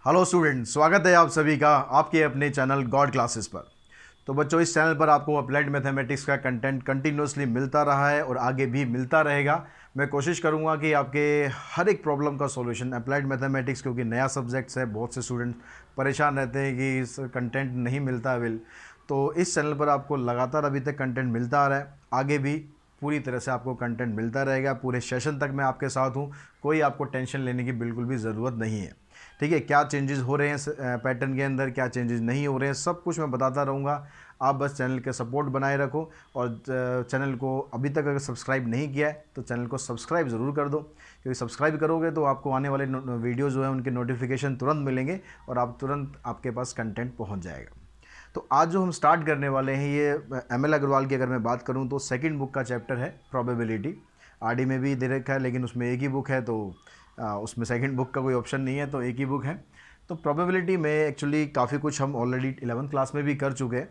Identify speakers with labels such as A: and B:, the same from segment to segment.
A: Hello student, स्वागत है आप सभी का आपके अपने चैनल गॉड क्लासेस पर। तो बच्चों, इस चैनल पर आपको अप्लाइड मैथमेटिक्स का कंटेंट कंटिन्यूसली मिलता रहा है और आगे भी मिलता रहेगा। मैं कोशिश करूंगा कि आपके हर एक प्रॉब्लम का सॉल्यूशन अप्लाइड मैथमेटिक्स, क्योंकि नया सब्जेक्ट्स है, बहुत से स्टूडेंट परेशान रहते हैं कि इस कंटेंट नहीं मिलता अवेल। तो इस चैनल पर आपको लगातार अभी तक कंटेंट मिलता आ रहा है, आगे भी पूरी तरह से आपको कंटेंट मिलता रहेगा। पूरे सेशन तक मैं आपके साथ हूँ, कोई आपको टेंशन लेने की बिल्कुल भी ज़रूरत नहीं है। ठीक है, क्या चेंजेस हो रहे हैं पैटर्न के अंदर, क्या चेंजेस नहीं हो रहे हैं, सब कुछ मैं बताता रहूँगा। आप बस चैनल के सपोर्ट बनाए रखो और चैनल को अभी तक अगर सब्सक्राइब नहीं किया है तो चैनल को सब्सक्राइब ज़रूर कर दो, क्योंकि सब्सक्राइब करोगे तो आपको आने वाले वीडियो जो है उनके नोटिफिकेशन तुरंत मिलेंगे और आप तुरंत आपके पास कंटेंट पहुँच जाएगा। तो आज जो हम स्टार्ट करने वाले हैं, ये एम.एल. अग्रवाल की अगर मैं बात करूं तो सेकंड बुक का चैप्टर है प्रोबेबिलिटी। आरडी में भी दे रखा है, लेकिन उसमें एक ही बुक है, तो उसमें सेकंड बुक का कोई ऑप्शन नहीं है, तो एक ही बुक है। तो प्रोबेबिलिटी में एक्चुअली काफ़ी कुछ हम ऑलरेडी 11th क्लास में भी कर चुके हैं,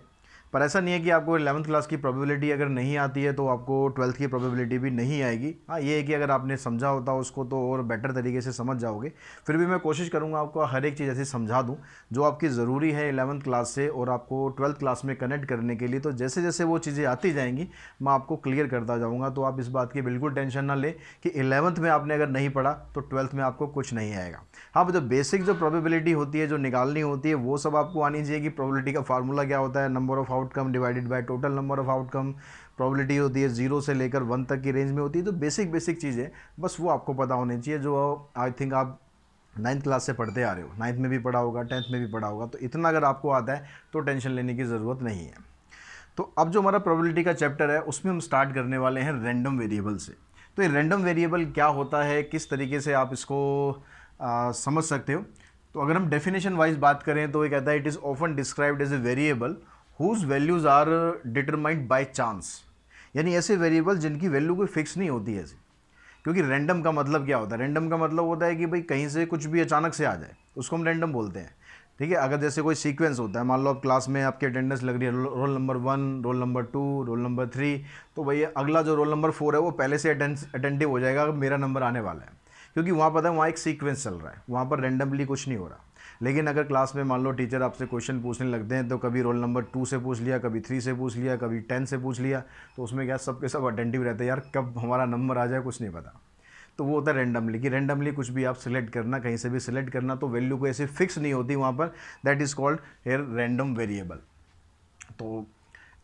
A: पर ऐसा नहीं है कि आपको 11th क्लास की प्रोबेबिलिटी अगर नहीं आती है तो आपको 12th की प्रोबेबिलिटी भी नहीं आएगी। हाँ, ये है कि अगर आपने समझा होता उसको तो और बेटर तरीके से समझ जाओगे। फिर भी मैं कोशिश करूँगा आपको हर एक चीज़ ऐसी समझा दूँ जो आपकी ज़रूरी है 11th क्लास से और आपको 12th क्लास में कनेक्ट करने के लिए। तो जैसे जैसे वो चीज़ें आती जाएंगी मैं आपको क्लियर करता जाऊँगा, तो आप इस बात की बिल्कुल टेंशन ना ले कि 11th में आपने अगर नहीं पढ़ा तो 12th में आपको कुछ नहीं आएगा। हाँ, जो बेसिक जो प्रोबेबिलिटी होती है, जो निकालनी होती है, वो सब आपको आनी चाहिए कि प्रोबेबिलिटी का फार्मूला क्या होता है, number of outcome divided by total number of outcome. Probability होती है 0 से लेकर 1 तक की रेंज में होती है। तो बेसिक चीज़ें बस वो आपको पता होनी चाहिए, जो आई थिंक आप 9th क्लास से पढ़ते आ रहे हो। 9th में भी पढ़ा होगा, 10th में भी पढ़ा होगा, तो इतना अगर आपको आता है तो टेंशन लेने की ज़रूरत नहीं है। तो अब जो हमारा प्रोबेबिलिटी का चैप्टर है उसमें हम स्टार्ट करने वाले हैं रैंडम वेरिएबल से। तो ये रैंडम वेरिएबल क्या होता है, किस तरीके से आप इसको समझ सकते हो। तो अगर हम डेफिनेशन वाइज बात करें तो ये कहता है it is often described as a variable whose values are determined by chance. यानी ऐसे वेरिएबल जिनकी वैल्यू कोई फिक्स नहीं होती है ऐसे। क्योंकि रैंडम का मतलब क्या होता है, रैंडम का मतलब होता है कि भाई कहीं से कुछ भी अचानक से आ जाए, उसको हम रैंडम बोलते हैं। ठीक है, अगर जैसे कोई सीक्वेंस होता है, मान लो आप क्लास में आपकी अटेंडेंस लग रही है, roll number 1, roll number 2, roll number 3, तो भैया अगला जो रोल नंबर 4 है वो पहले से अटेंटिव हो जाएगा, मेरा नंबर आने वाला है, क्योंकि वहाँ पता है वहाँ एक सीक्वेंस चल रहा है, वहाँ पर रैंडमली कुछ नहीं हो रहा। लेकिन अगर क्लास में मान लो टीचर आपसे क्वेश्चन पूछने लगते हैं, तो कभी रोल नंबर 2 से पूछ लिया, कभी 3 से पूछ लिया, कभी 10 से पूछ लिया, तो उसमें क्या सब के सब अटेंटिव रहते हैं, यार कब हमारा नंबर आ जाए कुछ नहीं पता। तो वो होता है रैंडमली, कि रैंडमली कुछ भी आप सिलेक्ट करना, कहीं से भी सिलेक्ट करना, तो वैल्यू को ऐसे फिक्स नहीं होती वहाँ पर, that is called here random variable. तो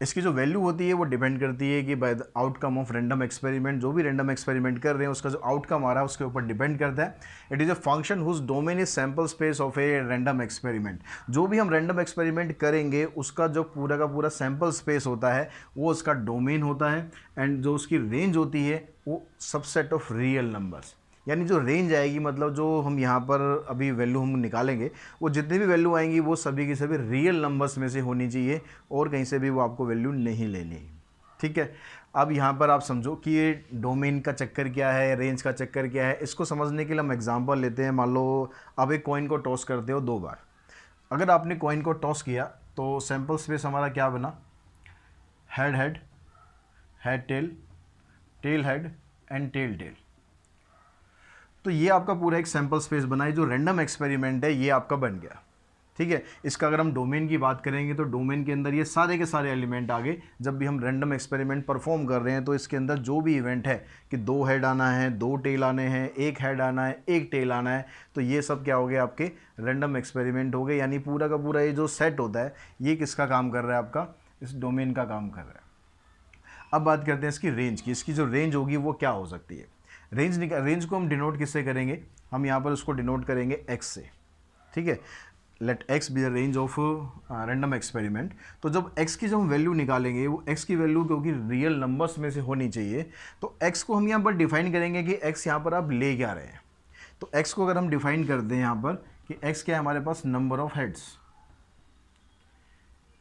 A: इसकी जो वैल्यू होती है वो डिपेंड करती है कि by the outcome of random experiment, जो भी रैंडम एक्सपेरिमेंट कर रहे हैं उसका जो आउटकम आ रहा है उसके ऊपर डिपेंड करता है। It is a function whose domain is sample space of a random experiment. जो भी हम रैंडम एक्सपेरिमेंट करेंगे उसका जो पूरा का पूरा सैम्पल स्पेस होता है वो उसका डोमेन होता है, एंड जो उसकी रेंज होती है वो सबसेट ऑफ रियल नंबर्स। यानी जो रेंज आएगी, मतलब जो हम यहाँ पर अभी वैल्यू हम निकालेंगे, वो जितनी भी वैल्यू आएंगी वो सभी की सभी रियल नंबर्स में से होनी चाहिए, और कहीं से भी वो आपको वैल्यू नहीं लेनी है। ठीक है, अब यहाँ पर आप समझो कि ये डोमेन का चक्कर क्या है, रेंज का चक्कर क्या है। इसको समझने के लिए हम एग्जांपल लेते हैं। मान लो आप एक कॉइन को टॉस करते हो 2 बार। अगर आपने कॉइन को टॉस किया तो सैम्पल स्पेस हमारा क्या बना, head head, head tail, tail head and tail tail. तो ये आपका पूरा एक सैम्पल स्पेस बना है, जो रैंडम एक्सपेरिमेंट है ये आपका बन गया। ठीक है, इसका अगर हम डोमेन की बात करेंगे तो डोमेन के अंदर ये सारे के सारे एलिमेंट आ गए। जब भी हम रैंडम एक्सपेरिमेंट परफॉर्म कर रहे हैं तो इसके अंदर जो भी इवेंट है कि 2 हेड आना है, 2 टेल आने हैं, 1 हेड आना है, 1 टेल आना है, तो ये सब क्या हो गए, आपके रैंडम एक्सपेरिमेंट हो गए। यानी पूरा का पूरा ये जो सेट होता है ये किसका काम कर रहा है, आपका इस डोमेन का काम कर रहा है। अब बात करते हैं इसकी रेंज की। इसकी जो रेंज होगी वो क्या हो सकती है। रेंज को हम डिनोट किससे करेंगे, हम यहाँ पर उसको डिनोट करेंगे x से। ठीक है, let x be the range of random experiment. तो जब x की जब हम वैल्यू निकालेंगे, वो x की वैल्यू क्योंकि रियल नंबर्स में से होनी चाहिए, तो x को हम यहाँ पर डिफाइन करेंगे कि x यहाँ पर आप ले क्या रहे हैं। तो x को अगर हम डिफाइन कर दें यहाँ पर कि x क्या है हमारे पास, नंबर ऑफ हेड्स,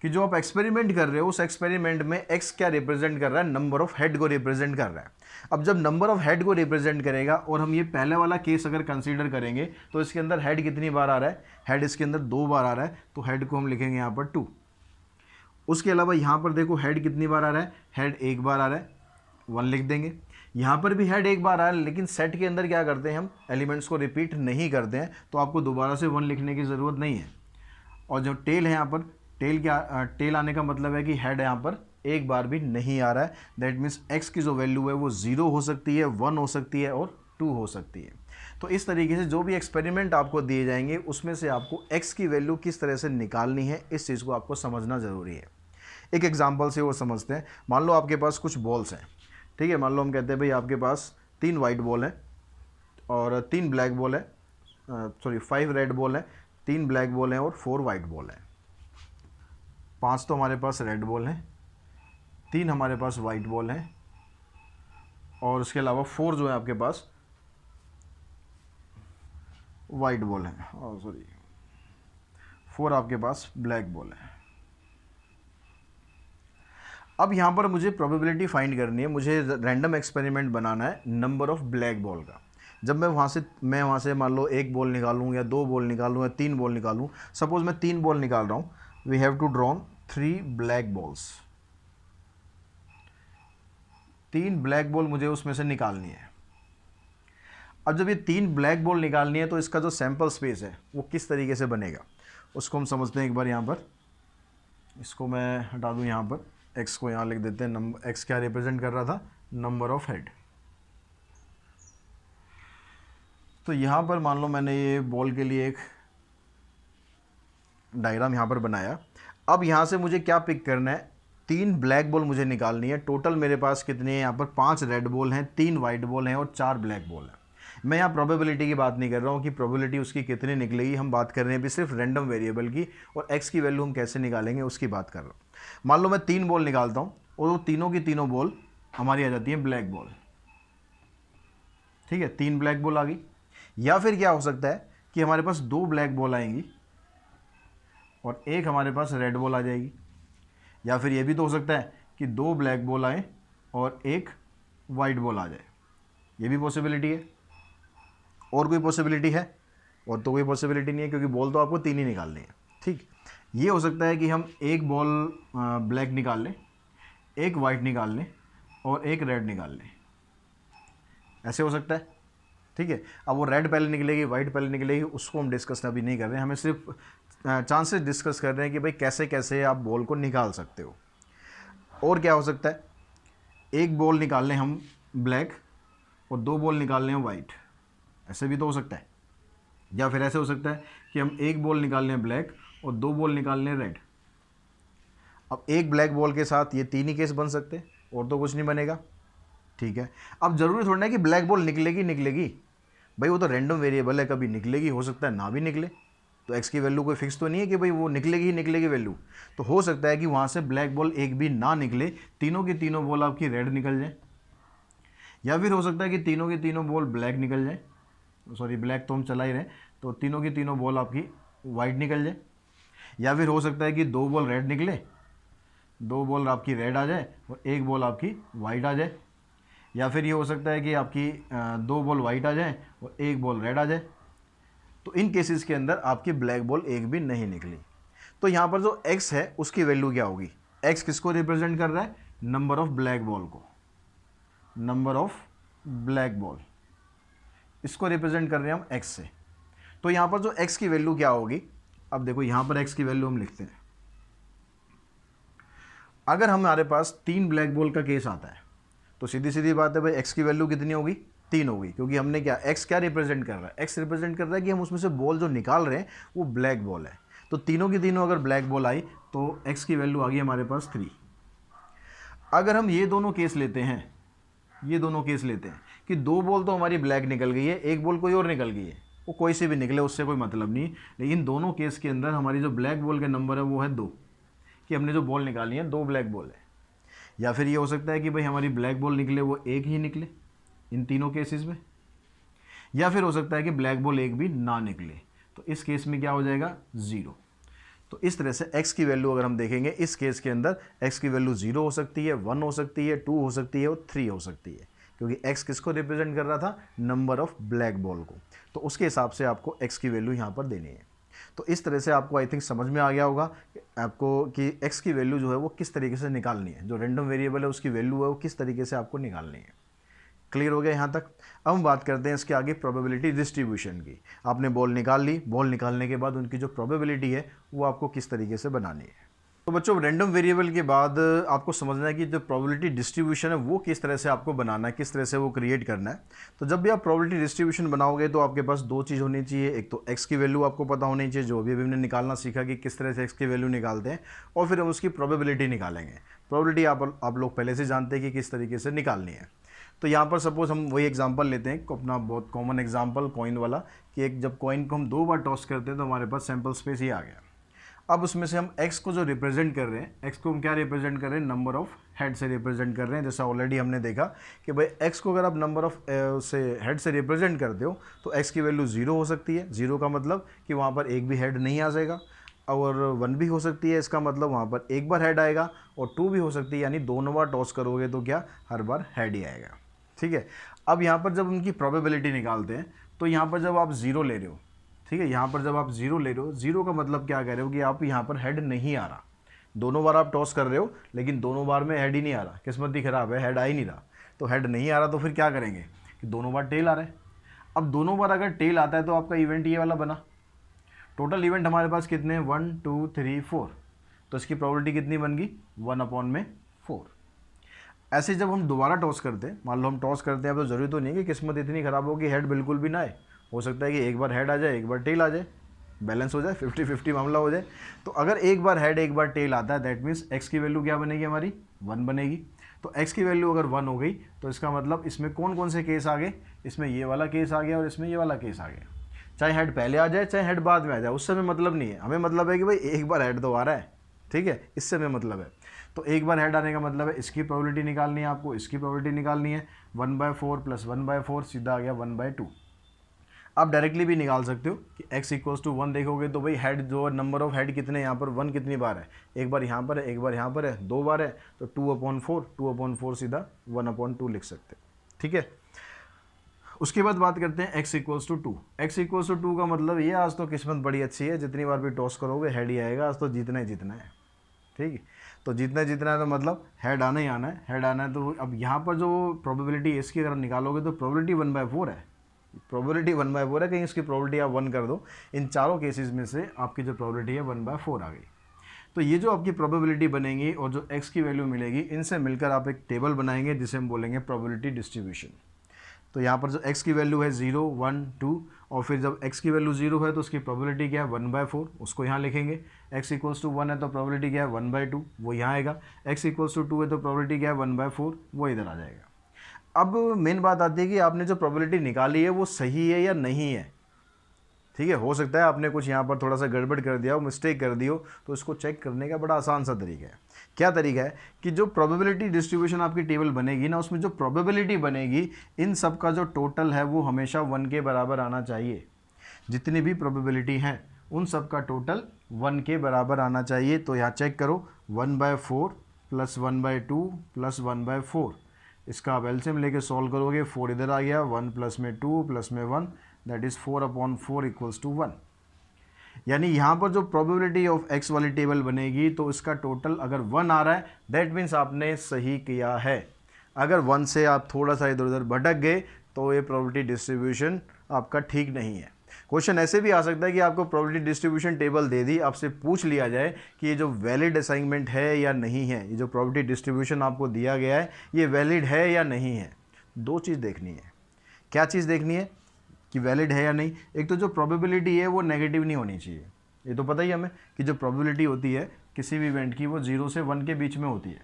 A: कि जो आप एक्सपेरिमेंट कर रहे हो उस एक्सपेरिमेंट में x क्या रिप्रेजेंट कर रहा है, नंबर ऑफ हेड को रिप्रेजेंट कर रहा है। अब जब नंबर ऑफ हेड को रिप्रेजेंट करेगा, और हम ये पहले वाला केस अगर कंसीडर करेंगे तो इसके अंदर हेड कितनी बार आ रहा है, हेड इसके अंदर 2 बार आ रहा है, तो हेड को हम लिखेंगे यहाँ पर 2। उसके अलावा यहाँ पर देखो हेड कितनी बार आ रहा है, हेड 1 बार आ रहा है, 1 लिख देंगे। यहाँ पर भी हेड एक बार आया, लेकिन सेट के अंदर क्या करते हैं हम एलिमेंट्स को रिपीट नहीं करते हैं, तो आपको दोबारा से 1 लिखने की ज़रूरत नहीं है। और जो टेल है यहाँ पर, टेल आने का मतलब है कि हेड यहाँ पर एक बार भी नहीं आ रहा है। दैट मीन्स एक्स की जो वैल्यू है वो 0 हो सकती है, 1 हो सकती है और 2 हो सकती है। तो इस तरीके से जो भी एक्सपेरिमेंट आपको दिए जाएंगे उसमें से आपको एक्स की वैल्यू किस तरह से निकालनी है, इस चीज़ को आपको समझना ज़रूरी है। एक एग्जाम्पल से वो समझते हैं। मान लो आपके पास कुछ बॉल्स हैं, ठीक है। मान लो हम कहते हैं भाई आपके पास 3 वाइट बॉल हैं और 3 ब्लैक बॉल है, 5 रेड बॉल है, 3 ब्लैक बॉल हैं और 4 वाइट बॉल हैं। 5 तो हमारे पास रेड बॉल हैं, 3 हमारे पास वाइट बॉल हैं और उसके अलावा 4 जो है आपके पास वाइट बॉल है, और 4 आपके पास ब्लैक बॉल है। अब यहाँ पर मुझे प्रोबेबिलिटी फाइंड करनी है, मुझे रैंडम एक्सपेरिमेंट बनाना है नंबर ऑफ ब्लैक बॉल का। जब मैं वहाँ से मान लो 1 बॉल निकालूँ या 2 बॉल निकालूँ या 3 बॉल निकालूँ। सपोज मैं 3 बॉल निकाल रहा हूँ। We have to draw 3 black balls. 3 black ball मुझे उसमें से निकालनी है। अब जब ये 3 ब्लैक बॉल निकालनी है तो इसका जो सैंपल स्पेस है वो किस तरीके से बनेगा उसको हम समझते हैं एक बार। यहाँ पर इसको मैं हटा दूँ, यहाँ पर x को यहाँ लिख देते हैं। x क्या रिप्रेजेंट कर रहा था, नंबर ऑफ हेड। तो यहाँ पर मान लो मैंने ये बॉल के लिए एक डायग्राम यहाँ पर बनाया। अब यहाँ से मुझे क्या पिक करना है, 3 ब्लैक बॉल मुझे निकालनी है। टोटल मेरे पास कितने हैं, यहाँ पर 5 रेड बॉल हैं, 3 वाइट बॉल हैं और 4 ब्लैक बॉल हैं। मैं यहाँ प्रोबेबिलिटी की बात नहीं कर रहा हूँ कि प्रोबेबिलिटी उसकी कितनी निकलेगी, हम बात कर रहे हैं भी सिर्फ रैंडम वेरिएबल की, और x की वैल्यू हम कैसे निकालेंगे उसकी बात कर रहा हूँ। मान लो मैं 3 बॉल निकालता हूँ और वो तीनों की तीनों बॉल हमारी आ जाती है ब्लैक बॉल, ठीक है। 3 ब्लैक बॉल आ गई। या फिर क्या हो सकता है कि हमारे पास 2 ब्लैक बॉल आएंगी और एक हमारे पास रेड बॉल आ जाएगी। या फिर ये भी तो हो सकता है कि 2 ब्लैक बॉल आए और एक वाइट बॉल आ जाए, ये भी पॉसिबिलिटी है। और कोई पॉसिबिलिटी है? और तो कोई पॉसिबिलिटी नहीं है, क्योंकि बॉल तो आपको 3 ही निकालनी है, ठीक। ये हो सकता है कि हम एक बॉल ब्लैक निकाल लें, एक वाइट निकाल लें और एक रेड निकाल लें, ऐसे हो सकता है, ठीक है। अब वो रेड पहले निकलेगी, वाइट पहले निकलेगी, उसको हम डिस्कस अभी नहीं कर रहे हैं। हमें सिर्फ चांसेस डिस्कस कर रहे हैं कि भाई कैसे कैसे आप बॉल को निकाल सकते हो। और क्या हो सकता है, एक बॉल निकाल लें हम ब्लैक और 2 बॉल निकाल लें वाइट, ऐसे भी तो हो सकता है। या फिर ऐसे हो सकता है कि हम एक बॉल निकाल लें ब्लैक और 2 बॉल निकाल लें रेड। अब एक ब्लैक बॉल के साथ ये 3 ही केस बन सकते हैं, और तो कुछ नहीं बनेगा, ठीक है। अब ज़रूरी थोड़ा है कि ब्लैक बॉल निकलेगी भाई, वो तो रैंडम वेरिएबल है, कभी निकलेगी, हो सकता है ना भी निकले। तो x की वैल्यू कोई फिक्स तो नहीं है कि भाई वो निकलेगी ही निकलेगी वैल्यू। तो हो सकता है कि वहाँ से ब्लैक बॉल एक भी ना निकले, तीनों की तीनों बॉल आपकी रेड निकल जाए। या फिर हो सकता है कि तीनों की तीनों बॉल ब्लैक निकल जाए, सॉरी ब्लैक तो हम चला ही रहे, तो तीनों की तीनों बॉल आपकी वाइट निकल जाए। या फिर हो सकता है कि 2 बॉल रेड निकले, 2 बॉल आपकी रेड आ जाए और एक बॉल आपकी वाइट आ जाए। या फिर ये हो सकता है कि आपकी 2 बॉल वाइट आ जाए और एक बॉल रेड आ जाए। तो इन केसेस के अंदर आपकी ब्लैक बॉल एक भी नहीं निकली। तो यहाँ पर जो x है उसकी वैल्यू क्या होगी, x किसको रिप्रेजेंट कर रहा है, नंबर ऑफ ब्लैक बॉल को, नंबर ऑफ ब्लैक बॉल, इसको रिप्रेजेंट कर रहे हैं हम x से। तो यहाँ पर जो x की वैल्यू क्या होगी, अब देखो यहाँ पर x की वैल्यू हम लिखते हैं। अगर हमारे पास 3 ब्लैक बॉल का केस आता है तो सीधी सीधी बात है भाई, x की वैल्यू कितनी होगी, 3 होगी, क्योंकि हमने क्या, x क्या रिप्रेजेंट कर रहा है, x रिप्रेजेंट कर रहा है कि हम उसमें से बॉल जो निकाल रहे हैं वो ब्लैक बॉल है। तो तीनों की तीनों अगर ब्लैक बॉल आई तो x की वैल्यू आ गई हमारे पास 3। अगर हम ये दोनों केस लेते हैं, ये दोनों केस लेते हैं कि 2 बॉल तो हमारी ब्लैक निकल गई है, एक बॉल कोई और निकल गई है, वो कोई से भी निकले उससे कोई मतलब नहीं, लेकिन दोनों केस के अंदर हमारी जो ब्लैक बॉल के नंबर है वो है 2, कि हमने जो बॉल निकाली है 2 ब्लैक बॉल है। या फिर ये हो सकता है कि भाई हमारी ब्लैक बॉल निकले वो एक ही निकले इन तीनों केसेस में। या फिर हो सकता है कि ब्लैक बॉल एक भी ना निकले, तो इस केस में क्या हो जाएगा, 0। तो इस तरह से x की वैल्यू अगर हम देखेंगे इस केस के अंदर x की वैल्यू 0 हो सकती है, 1 हो सकती है, 2 हो सकती है और 3 हो सकती है, क्योंकि x किसको रिप्रेजेंट कर रहा था, नंबर ऑफ ब्लैक बॉल को। तो उसके हिसाब से आपको x की वैल्यू यहाँ पर देनी है। तो इस तरह से आपको आई थिंक समझ में आ गया होगा आपको कि x की वैल्यू जो है वो किस तरीके से निकालनी है, जो रैंडम वेरिएबल है उसकी वैल्यू है वो किस तरीके से आपको निकालनी है। क्लियर हो गया यहाँ तक। अब हम बात करते हैं इसके आगे प्रोबेबिलिटी डिस्ट्रीब्यूशन की। आपने बॉल निकाल ली, बॉल निकालने के बाद उनकी जो प्रोबेबिलिटी है वो आपको किस तरीके से बनानी है। तो बच्चों रैंडम वेरिएबल के बाद आपको समझना है कि जो प्रोबेबिलिटी डिस्ट्रीब्यूशन है वो किस तरह से आपको बनाना है, किस तरह से वो क्रिएट करना है। तो जब भी आप प्रोबेबिलिटी डिस्ट्रीब्यूशन बनाओगे तो आपके पास दो चीज़ होनी चाहिए, एक तो x की वैल्यू आपको पता होनी चाहिए, जो अभी हमने निकालना सीखा कि किस तरह से x की वैल्यू निकालते हैं, और फिर हम उसकी प्रोबेबिलिटी निकालेंगे। प्रोबेबिलिटी आप लोग पहले से जानते हैं कि किस तरीके से निकालनी है। तो यहाँ पर सपोज हम वही एग्जांपल लेते हैं, अपना बहुत कॉमन एग्जांपल कॉइन वाला, कि एक जब कॉइन को हम 2 बार टॉस करते हैं तो हमारे पास सैम्पल स्पेस ये आ गया। अब उसमें से हम x को जो रिप्रेजेंट कर रहे हैं, x को हम क्या रिप्रेजेंट कर रहे हैं, नंबर ऑफ हेड से रिप्रेजेंट कर रहे हैं। जैसा ऑलरेडी हमने देखा कि भाई x को अगर आप नंबर ऑफ से हेड से रिप्रेजेंट करते हो तो x की वैल्यू 0 हो सकती है। 0 का मतलब कि वहाँ पर एक भी हेड नहीं आ जाएगा, और 1 भी हो सकती है, इसका मतलब वहाँ पर एक बार हेड आएगा, और 2 भी हो सकती है, यानी दोनों बार टॉस करोगे तो क्या हर बार हेड ही आएगा। ठीक है। अब यहाँ पर जब उनकी प्रोबेबिलिटी निकालते हैं तो यहाँ पर जब आप 0 ले रहे हो, ठीक है, यहाँ पर जब आप 0 ले रहे हो, 0 का मतलब क्या कह रहे हो कि आप यहाँ पर हेड नहीं आ रहा। दोनों बार आप टॉस कर रहे हो लेकिन दोनों बार में हेड ही नहीं आ रहा, किस्मत ही खराब है, हेड आ ही नहीं रहा। तो हेड नहीं आ रहा तो फिर क्या करेंगे कि दोनों बार टेल आ रहा है। अब दोनों बार अगर टेल आता है तो आपका इवेंट ये वाला बना। टोटल इवेंट हमारे पास कितने हैं, 1 2 3 4, तो इसकी प्रोबेबिलिटी कितनी बन गई, 1/4। ऐसे जब हम दोबारा टॉस करते हैं, मान लो हम टॉस करते हैं, अब तो ज़रूरी तो नहीं कि किस्मत इतनी ख़राब हो कि हेड बिल्कुल भी ना आए, हो सकता है कि एक बार हेड आ जाए एक बार टेल आ जाए, बैलेंस हो जाए, 50-50 मामला हो जाए। तो अगर एक बार हेड एक बार टेल आता है, दैट मीन्स x की वैल्यू क्या बनेगी हमारी, 1 बनेगी। तो x की वैल्यू अगर 1 हो गई तो इसका मतलब इसमें कौन कौन से केस आ गए, इसमें ये वाला केस आ गया और इसमें ये वाला केस आ गया। चाहे हेड पहले आ जाए चाहे हेड बाद में आ जाए, उससे हमें मतलब नहीं है, हमें मतलब है कि भाई एक बार हेड तो आ रहा है, ठीक है, इससे हमें मतलब है। तो एक बार हेड आने का मतलब है इसकी प्रोबेबिलिटी निकालनी है आपको, इसकी प्रोबेबिलिटी निकालनी है, 1/4 + 1/4 सीधा आ गया 1/2। आप डायरेक्टली भी निकाल सकते हो कि x = 1 देखोगे तो भाई हेड जो नंबर ऑफ हेड कितने यहाँ पर 1 कितनी बार है, एक बार यहाँ पर है एक बार यहाँ पर है, 2 बार है, तो 2/4 सीधा 1/2 लिख सकते हैं। ठीक है। उसके बाद बात करते हैं x = 2। x = 2 का मतलब ये, आज तो किस्मत बड़ी अच्छी है, जितनी बार भी टॉस करोगे हेड ही आएगा, आज तो जीतना ही जीतना है। ठीक है, तो जीतना है तो मतलब हेड आना ही आना है, हेड आना है। तो अब यहाँ पर जो प्रोबेबिलिटी इसकी अगर निकालोगे तो प्रोबेबिलिटी 1/4 है, प्रोबेबिलिटी 1/4 है, कहीं इसकी प्रोबेबिलिटी आप 1 कर दो, इन चारों केसेस में से आपकी जो प्रोबेबिलिटी है 1/4 आ गई। तो ये जो आपकी प्रोबेबिलिटी बनेगी और जो x की वैल्यू मिलेगी, इनसे मिलकर आप एक टेबल बनाएंगे जिसे हम बोलेंगे प्रोबेबिलिटी डिस्ट्रीब्यूशन। तो यहाँ पर जो x की वैल्यू है 0 1 2, और फिर जब x की वैल्यू 0 है तो उसकी प्रोबेबिलिटी क्या है 1/4, उसको यहाँ लिखेंगे। x = 1 है तो प्रोबेबिलिटी क्या है 1/2, वो यहाँ आएगा। x = 2 है तो प्रोबेबिलिटी क्या है 1/4, वो इधर आ जाएगा। अब मेन बात आती है कि आपने जो प्रोबेबिलिटी निकाली है वो सही है या नहीं है। ठीक है, हो सकता है आपने कुछ यहाँ पर थोड़ा सा गड़बड़ कर दिया हो, मिस्टेक कर दी हो, तो इसको चेक करने का बड़ा आसान सा तरीका है। क्या तरीका है कि जो प्रोबेबिलिटी डिस्ट्रीब्यूशन आपकी टेबल बनेगी ना, उसमें जो प्रोबेबिलिटी बनेगी इन सब का जो टोटल है वो हमेशा 1 के बराबर आना चाहिए। जितनी भी प्रोबेबिलिटी हैं उन सब का टोटल 1 के बराबर आना चाहिए। तो यहाँ चेक करो, 1/4 + 1/2 + 1/4, इसका आप एलसीएम लेके सॉल्व करोगे, 4 इधर आ गया, 1 प्लस में 2 प्लस में 1, दैट इज़ 4/4 = 1। यानी यहाँ पर जो प्रोबेबिलिटी ऑफ x वाली टेबल बनेगी तो इसका टोटल अगर 1 आ रहा है, दैट मीन्स आपने सही किया है। अगर 1 से आप थोड़ा सा इधर उधर भटक गए तो ये प्रोबेबिलिटी डिस्ट्रीब्यूशन आपका ठीक नहीं है। क्वेश्चन ऐसे भी आ सकता है कि आपको प्रोबेबिलिटी डिस्ट्रीब्यूशन टेबल दे दी, आपसे पूछ लिया जाए कि ये जो वैलिड असाइनमेंट है या नहीं है, ये जो प्रोबेबिलिटी डिस्ट्रीब्यूशन आपको दिया गया है ये वैलिड है या नहीं है। दो चीज़ देखनी है। क्या चीज़ देखनी है कि वैलिड है या नहीं। एक तो जो प्रोबेबिलिटी है वो नेगेटिव नहीं होनी चाहिए, ये तो पता ही हमें कि जो प्रोबेबिलिटी होती है किसी भी इवेंट की वो 0 से 1 के बीच में होती है।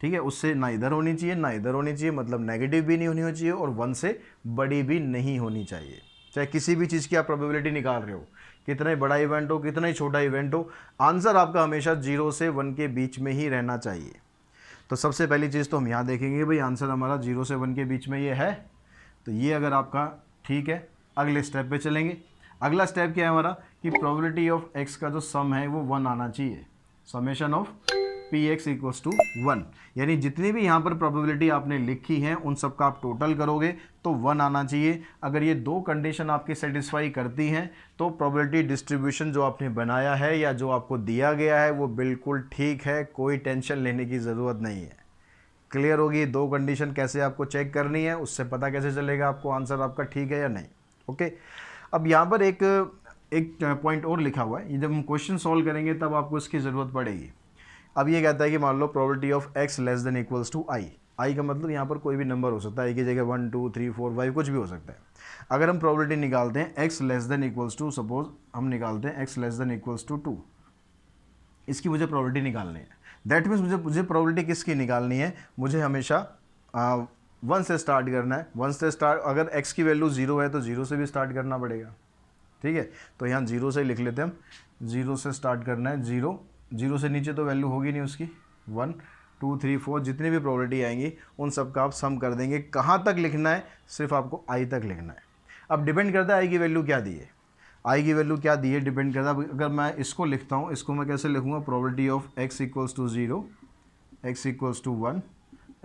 A: ठीक है, उससे ना इधर होनी चाहिए ना इधर होनी चाहिए, मतलब नेगेटिव भी नहीं होनी चाहिए और 1 से बड़ी भी नहीं होनी चाहिए। चाहे किसी भी चीज़ की आप प्रोबेबिलिटी निकाल रहे हो, कितना ही बड़ा इवेंट हो कितना ही छोटा इवेंट हो, आंसर आपका हमेशा 0 से 1 के बीच में ही रहना चाहिए। तो सबसे पहली चीज़ तो हम यहाँ देखेंगे भाई आंसर हमारा 0 से 1 के बीच में ये है, तो ये अगर आपका ठीक है, अगले स्टेप पे चलेंगे। अगला स्टेप क्या है हमारा कि प्रोबेबिलिटी ऑफ x का जो सम है वो 1 आना चाहिए। Summation of P X equals to 1, यानी जितनी भी यहाँ पर प्रोबेबिलिटी आपने लिखी है उन सब का आप टोटल करोगे तो 1 आना चाहिए। अगर ये दो कंडीशन आपकी सेटिस्फाई करती हैं तो प्रोबेबिलिटी डिस्ट्रीब्यूशन जो आपने बनाया है या जो आपको दिया गया है वो बिल्कुल ठीक है, कोई टेंशन लेने की ज़रूरत नहीं है। क्लियर होगी? दो कंडीशन कैसे आपको चेक करनी है, उससे पता कैसे चलेगा आपको आंसर आपका ठीक है या नहीं। ओके, अब यहाँ पर एक पॉइंट और लिखा हुआ है, ये जब हम क्वेश्चन सॉल्व करेंगे तब आपको इसकी ज़रूरत पड़ेगी। अब ये कहता है कि मान लो probability of x less than equals to I. I का मतलब यहाँ पर कोई भी नंबर हो सकता है, एक की जगह 1 2 3 4 5 कुछ भी हो सकता है। अगर हम प्रोबेबिलिटी निकालते हैं x less than equals to, suppose हम निकालते हैं x less than equals to 2, इसकी मुझे प्रोबेबिलिटी निकालनी है। दैट मीन्स मुझे प्रोबेबिलिटी किसकी निकालनी है, मुझे हमेशा 1 से स्टार्ट करना है। 1 से स्टार्ट, अगर x की वैल्यू 0 है तो 0 से भी स्टार्ट करना पड़ेगा। ठीक है, तो यहाँ 0 से लिख लेते हैं हम, 0 से स्टार्ट करना है। 0 से नीचे तो वैल्यू होगी नहीं उसकी। 1 2 3 4 जितनी भी प्रोबेबिलिटी आएंगी उन सब का आप सम कर देंगे। कहाँ तक लिखना है, सिर्फ आपको आई तक लिखना है। अब डिपेंड करता है आई की वैल्यू क्या दी है, आई की वैल्यू क्या दी है डिपेंड करता है। अगर मैं इसको लिखता हूँ, इसको मैं कैसे लिखूँगा, probability of x equals to 0, x equals to 1,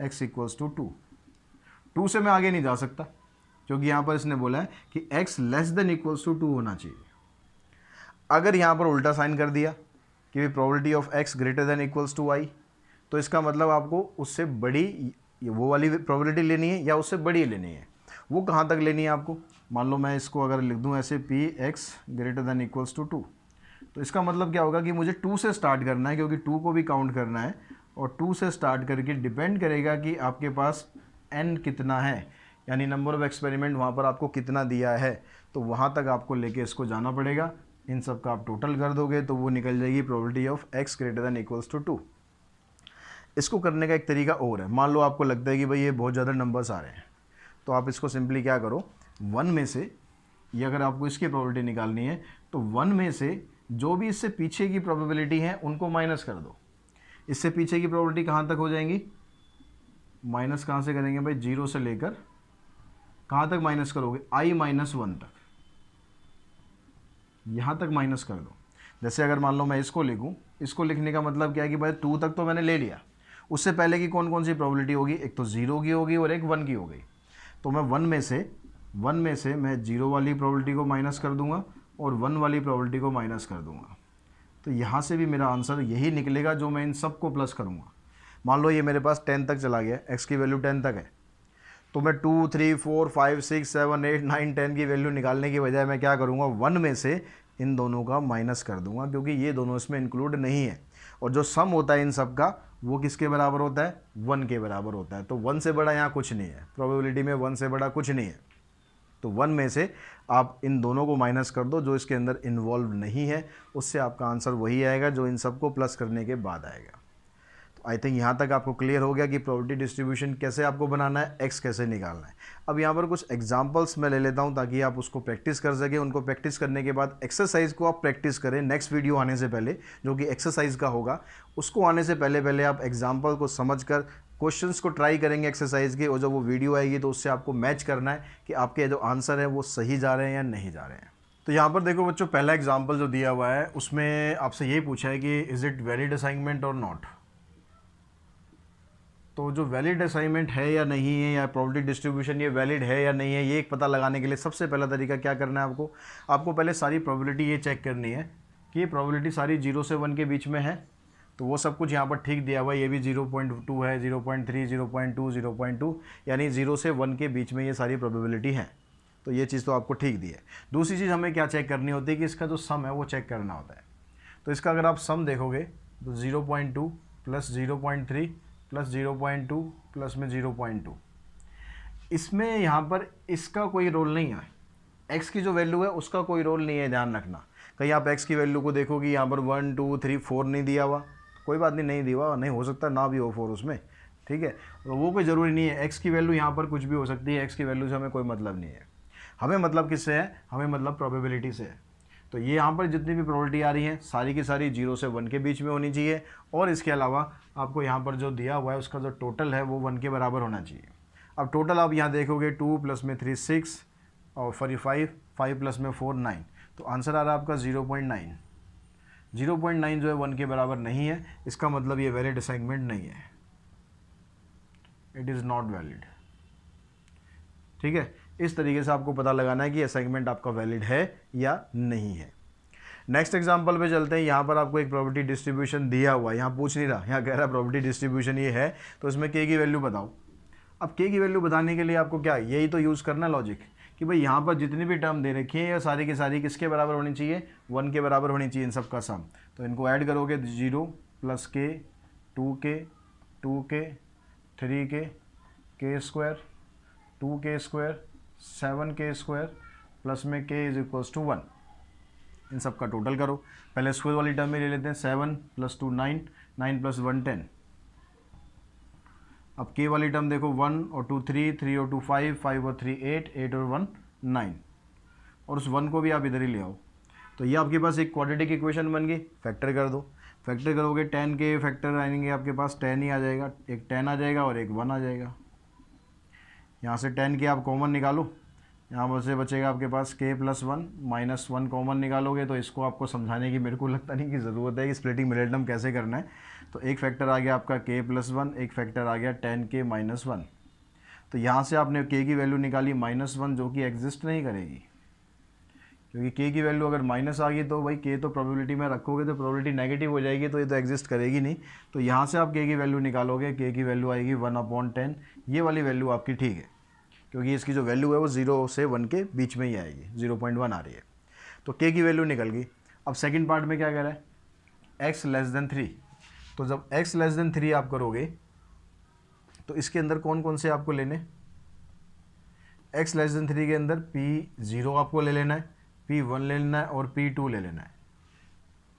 A: x equals to 2। 2 से मैं आगे नहीं जा सकता क्योंकि यहाँ पर इसने बोला है कि x less than equals to 2 होना चाहिए। अगर यहाँ पर उल्टा साइन कर दिया कि probability of x greater than equals to I, तो इसका मतलब आपको उससे बड़ी वो वाली प्रोबेबिलिटी लेनी है या उससे बड़ी लेनी है। वो कहाँ तक लेनी है आपको, मान लो मैं इसको अगर लिख दूँ ऐसे P X greater than equals to 2, तो इसका मतलब क्या होगा कि मुझे 2 से स्टार्ट करना है क्योंकि 2 को भी काउंट करना है। और 2 से स्टार्ट करके डिपेंड करेगा कि आपके पास n कितना है, यानी नंबर ऑफ एक्सपेरिमेंट वहाँ पर आपको कितना दिया है, तो वहाँ तक आपको लेके इसको जाना पड़ेगा। इन सब का आप टोटल कर दोगे तो वो निकल जाएगी probability of x greater than equals to 2। इसको करने का एक तरीका और है, मान लो आपको लगता है कि भाई ये बहुत ज़्यादा नंबर्स आ रहे हैं, तो आप इसको सिंपली क्या करो, 1 में से, ये अगर आपको इसकी प्रोबेबिलिटी निकालनी है तो 1 में से जो भी इससे पीछे की प्रोबेबिलिटी है उनको माइनस कर दो। इससे पीछे की प्रोबेबिलिटी कहाँ तक हो जाएंगी, माइनस कहाँ से करेंगे भाई, 0 से लेकर कहाँ तक माइनस करोगे, i माइनस 1 तक, यहाँ तक माइनस कर दो। जैसे अगर मान लो मैं इसको लिखूँ, इसको लिखने का मतलब क्या है कि भाई 2 तक तो मैंने ले लिया, उससे पहले की कौन कौन सी प्रोबेबिलिटी होगी, एक तो 0 की होगी और एक 1 की हो गई। तो मैं 1 में से मैं 0 वाली प्रोबेबिलिटी को माइनस कर दूंगा और 1 वाली प्रोबेबिलिटी को माइनस कर दूंगा। तो यहाँ से भी मेरा आंसर यही निकलेगा जो मैं इन सब को प्लस करूँगा। मान लो ये मेरे पास 10 तक चला गया, x की वैल्यू 10 तक है, तो मैं 2 3 4 5 6 7 8 9 10 की वैल्यू निकालने की बजाय मैं क्या करूँगा, 1 में से इन दोनों का माइनस कर दूंगा क्योंकि ये दोनों इसमें इंक्लूड नहीं है। और जो सम होता है इन सब का वो किसके बराबर होता है, 1 के बराबर होता है। तो 1 से बड़ा यहाँ कुछ नहीं है, प्रोबेबिलिटी में 1 से बड़ा कुछ नहीं है। तो 1 में से आप इन दोनों को माइनस कर दो जो इसके अंदर इन्वॉल्व नहीं है, उससे आपका आंसर वही आएगा जो इन सबको प्लस करने के बाद आएगा। तो आई थिंक यहाँ तक आपको क्लियर हो गया कि प्रोबेबिलिटी डिस्ट्रीब्यूशन कैसे आपको बनाना है, x कैसे निकालना है। अब यहाँ पर कुछ एग्जांपल्स मैं ले लेता हूँ ताकि आप उसको प्रैक्टिस कर सकें। उनको प्रैक्टिस करने के बाद एक्सरसाइज को आप प्रैक्टिस करें नेक्स्ट वीडियो आने से पहले, जो कि एक्सरसाइज का होगा। उसको आने से पहले आप एग्जाम्पल को समझ कर क्वेश्चंस को ट्राई करेंगे एक्सरसाइज के, और जब वो वीडियो आएगी तो उससे आपको मैच करना है कि आपके जो आंसर है वो सही जा रहे हैं या नहीं जा रहे हैं। तो यहाँ पर देखो बच्चों, पहला एग्जाम्पल जो दिया हुआ है उसमें आपसे यही पूछा है कि इज़ इट वैलिड असाइनमेंट और नॉट। तो जो वैलिड असाइनमेंट है या नहीं है, या प्रोबेबिलिटी डिस्ट्रीब्यूशन ये वैलिड है या नहीं है, ये एक पता लगाने के लिए सबसे पहला तरीका क्या करना है आपको पहले सारी प्रोबेबिलिटी ये चेक करनी है कि ये प्रोबेबिलिटी सारी 0 से 1 के बीच में है। तो वो सब कुछ यहाँ पर ठीक दिया हुआ है, ये भी 0.2 है, 0.3, 0.2, 0.2, यानी 0 से 1 के बीच में ये सारी प्रोबेबिलिटी है। तो ये चीज़ तो आपको ठीक दी है। दूसरी चीज़ हमें क्या चेक करनी होती है कि इसका जो सम है वो चेक करना होता है। तो इसका अगर आप सम देखोगे तो 0.2 प्लस 0.3 प्लस 0.2 प्लस में 0.2, इसमें यहाँ पर इसका कोई रोल नहीं है, x की जो वैल्यू है उसका कोई रोल नहीं है, ध्यान रखना। कहीं आप x की वैल्यू को देखोगे यहाँ पर 1 2 3 4 नहीं दिया हुआ, कोई बात नहीं, नहीं दिया हुआ, नहीं हो सकता ना भी हो 4 उसमें, ठीक है। तो वो कोई ज़रूरी नहीं है, x की वैल्यू यहाँ पर कुछ भी हो सकती है, x की वैल्यू से हमें कोई मतलब नहीं है। हमें मतलब किससे है, हमें मतलब प्रोबेबिलिटी से है। तो ये यहाँ पर जितनी भी प्रोबेबिलिटी आ रही है सारी की सारी 0 से 1 के बीच में होनी चाहिए, और इसके अलावा आपको यहाँ पर जो दिया हुआ है उसका जो टोटल है वो 1 के बराबर होना चाहिए। अब टोटल आप यहाँ देखोगे 2 प्लस में 3 6 और 5 प्लस में 4 9, तो आंसर आ रहा है आपका 0.9। 0.9 जो है 1 के बराबर नहीं है, इसका मतलब ये वैलिड असाइनमेंट नहीं है, इट इज़ नॉट वैलिड। ठीक है, इस तरीके से आपको पता लगाना है कि असाइनमेंट आपका वैलिड है या नहीं है। नेक्स्ट एग्जांपल पे चलते हैं। यहाँ पर आपको एक प्रॉपर्टी डिस्ट्रीब्यूशन दिया हुआ है, यहाँ पूछ नहीं रहा, यहाँ कह रहा है प्रॉपर्टी डिस्ट्रीब्यूशन ये है, तो इसमें के की वैल्यू बताओ। अब के की वैल्यू बताने के लिए आपको क्या, यही तो यूज़ करना लॉजिक कि भाई यहाँ पर जितनी भी टर्म दे रखी है, ये सारी की सारी किसके बराबर होनी चाहिए, 1 के बराबर होनी चाहिए इन सब का सम। तो इनको ऐड करोगे 0 + k 2k 2k 3k square 2k² 7k² plus में k = 1, इन सब का टोटल करो। पहले स्क्वायर वाली टर्म में ले लेते हैं, 7 + 2 9, 9 + 1 10। अब k वाली टर्म देखो, 1 और 2 3, 3 और 2 5, 5 और 3 8, 8 और 1 9, और उस 1 को भी आप इधर ही ले आओ। तो ये आपके पास एक क्वाड्रेटिक इक्वेशन बन गई। फैक्टर कर दो, फैक्टर करोगे 10 के फैक्टर आएंगे आपके पास 10 ही आ जाएगा, एक 10 आ जाएगा और एक 1 आ जाएगा। यहाँ से 10 के आप कॉमन निकालो, यहाँ पर से बचेगा आपके पास k + 1 -1 कॉमन निकालोगे। तो इसको आपको समझाने की मेरे को लगता नहीं कि ज़रूरत है कि स्प्लिटिंग मिडिल टर्म कैसे करना है। तो एक फैक्टर आ गया आपका k + 1, एक फैक्टर आ गया 10k - 1। तो यहाँ से आपने k की वैल्यू निकाली -1, जो कि एग्जिस्ट नहीं करेगी, क्योंकि k की वैल्यू अगर माइनस आ गई तो भाई k तो प्रोबेबिलिटी में रखोगे तो प्रोबेबिलिटी नेगेटिव हो जाएगी, तो ये तो एग्जिस्ट करेगी नहीं। तो यहाँ से आप k की वैल्यू निकालोगे, k की वैल्यू आएगी 1/10। ये वाली वैल्यू आपकी ठीक है, क्योंकि इसकी जो वैल्यू है वो 0 से 1 के बीच में ही आएगी, 0.1 आ रही है। तो k की वैल्यू निकल गई। अब सेकंड पार्ट में क्या कह रहा है, x < 3। तो जब x < 3 आप करोगे तो इसके अंदर कौन कौन से आपको लेने, x < 3 के अंदर p0 आपको ले लेना है, p1 ले लेना है और p2 ले लेना है।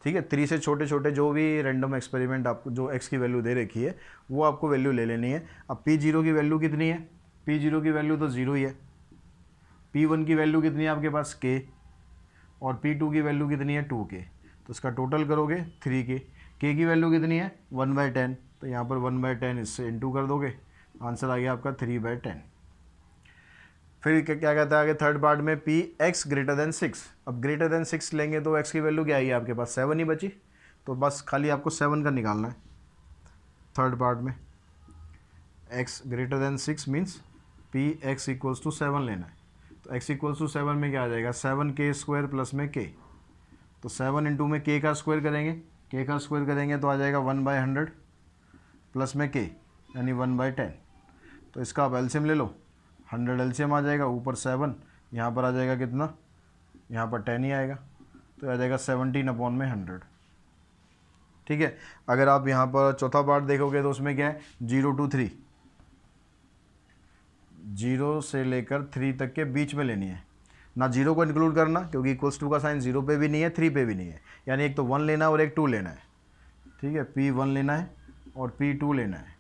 A: ठीक है, 3 से छोटे छोटे जो भी रैंडम एक्सपेरिमेंट आपको जो x की वैल्यू दे रखी है वो आपको वैल्यू ले लेनी है। अब p0 की वैल्यू कितनी है, p0 की वैल्यू तो 0 ही है। p1 की वैल्यू कितनी है आपके पास k, और p2 की वैल्यू कितनी है 2k। तो इसका टोटल करोगे 3k। k की वैल्यू कितनी है 1/10, तो यहाँ पर 1/10 इससे इंटू कर दोगे, आंसर आ गया आपका 3/10। फिर क्या कहता है आगे थर्ड पार्ट में, px > 6। अब > 6 लेंगे तो x की वैल्यू क्या आई आपके पास, 7 ही बची। तो बस खाली आपको 7 का निकालना है थर्ड पार्ट में। x > 6 मीन्स px = 7 लेना है। तो x = 7 में क्या आ जाएगा, 7k² प्लस में k। तो 7 इंटू में k का स्क्वायर करेंगे, k का स्क्वायर करेंगे तो आ जाएगा 1/100 प्लस में k यानी 1/10। तो इसका आप एलसीएम ले लो, 100 एलसीएम आ जाएगा, ऊपर 7, यहाँ पर आ जाएगा कितना, यहाँ पर 10 ही आएगा, तो आ जाएगा 17/100। ठीक है, अगर आप यहाँ पर चौथा पार्ट देखोगे तो उसमें क्या है, 0 to 3, 0 से लेकर 3 तक के बीच में लेनी है ना, 0 को इंक्लूड करना, क्योंकि =2 का साइन 0 पे भी नहीं है 3 पे भी नहीं है, यानी एक तो 1 लेना है और एक 2 लेना है। ठीक है, p1 लेना है और p2 लेना है।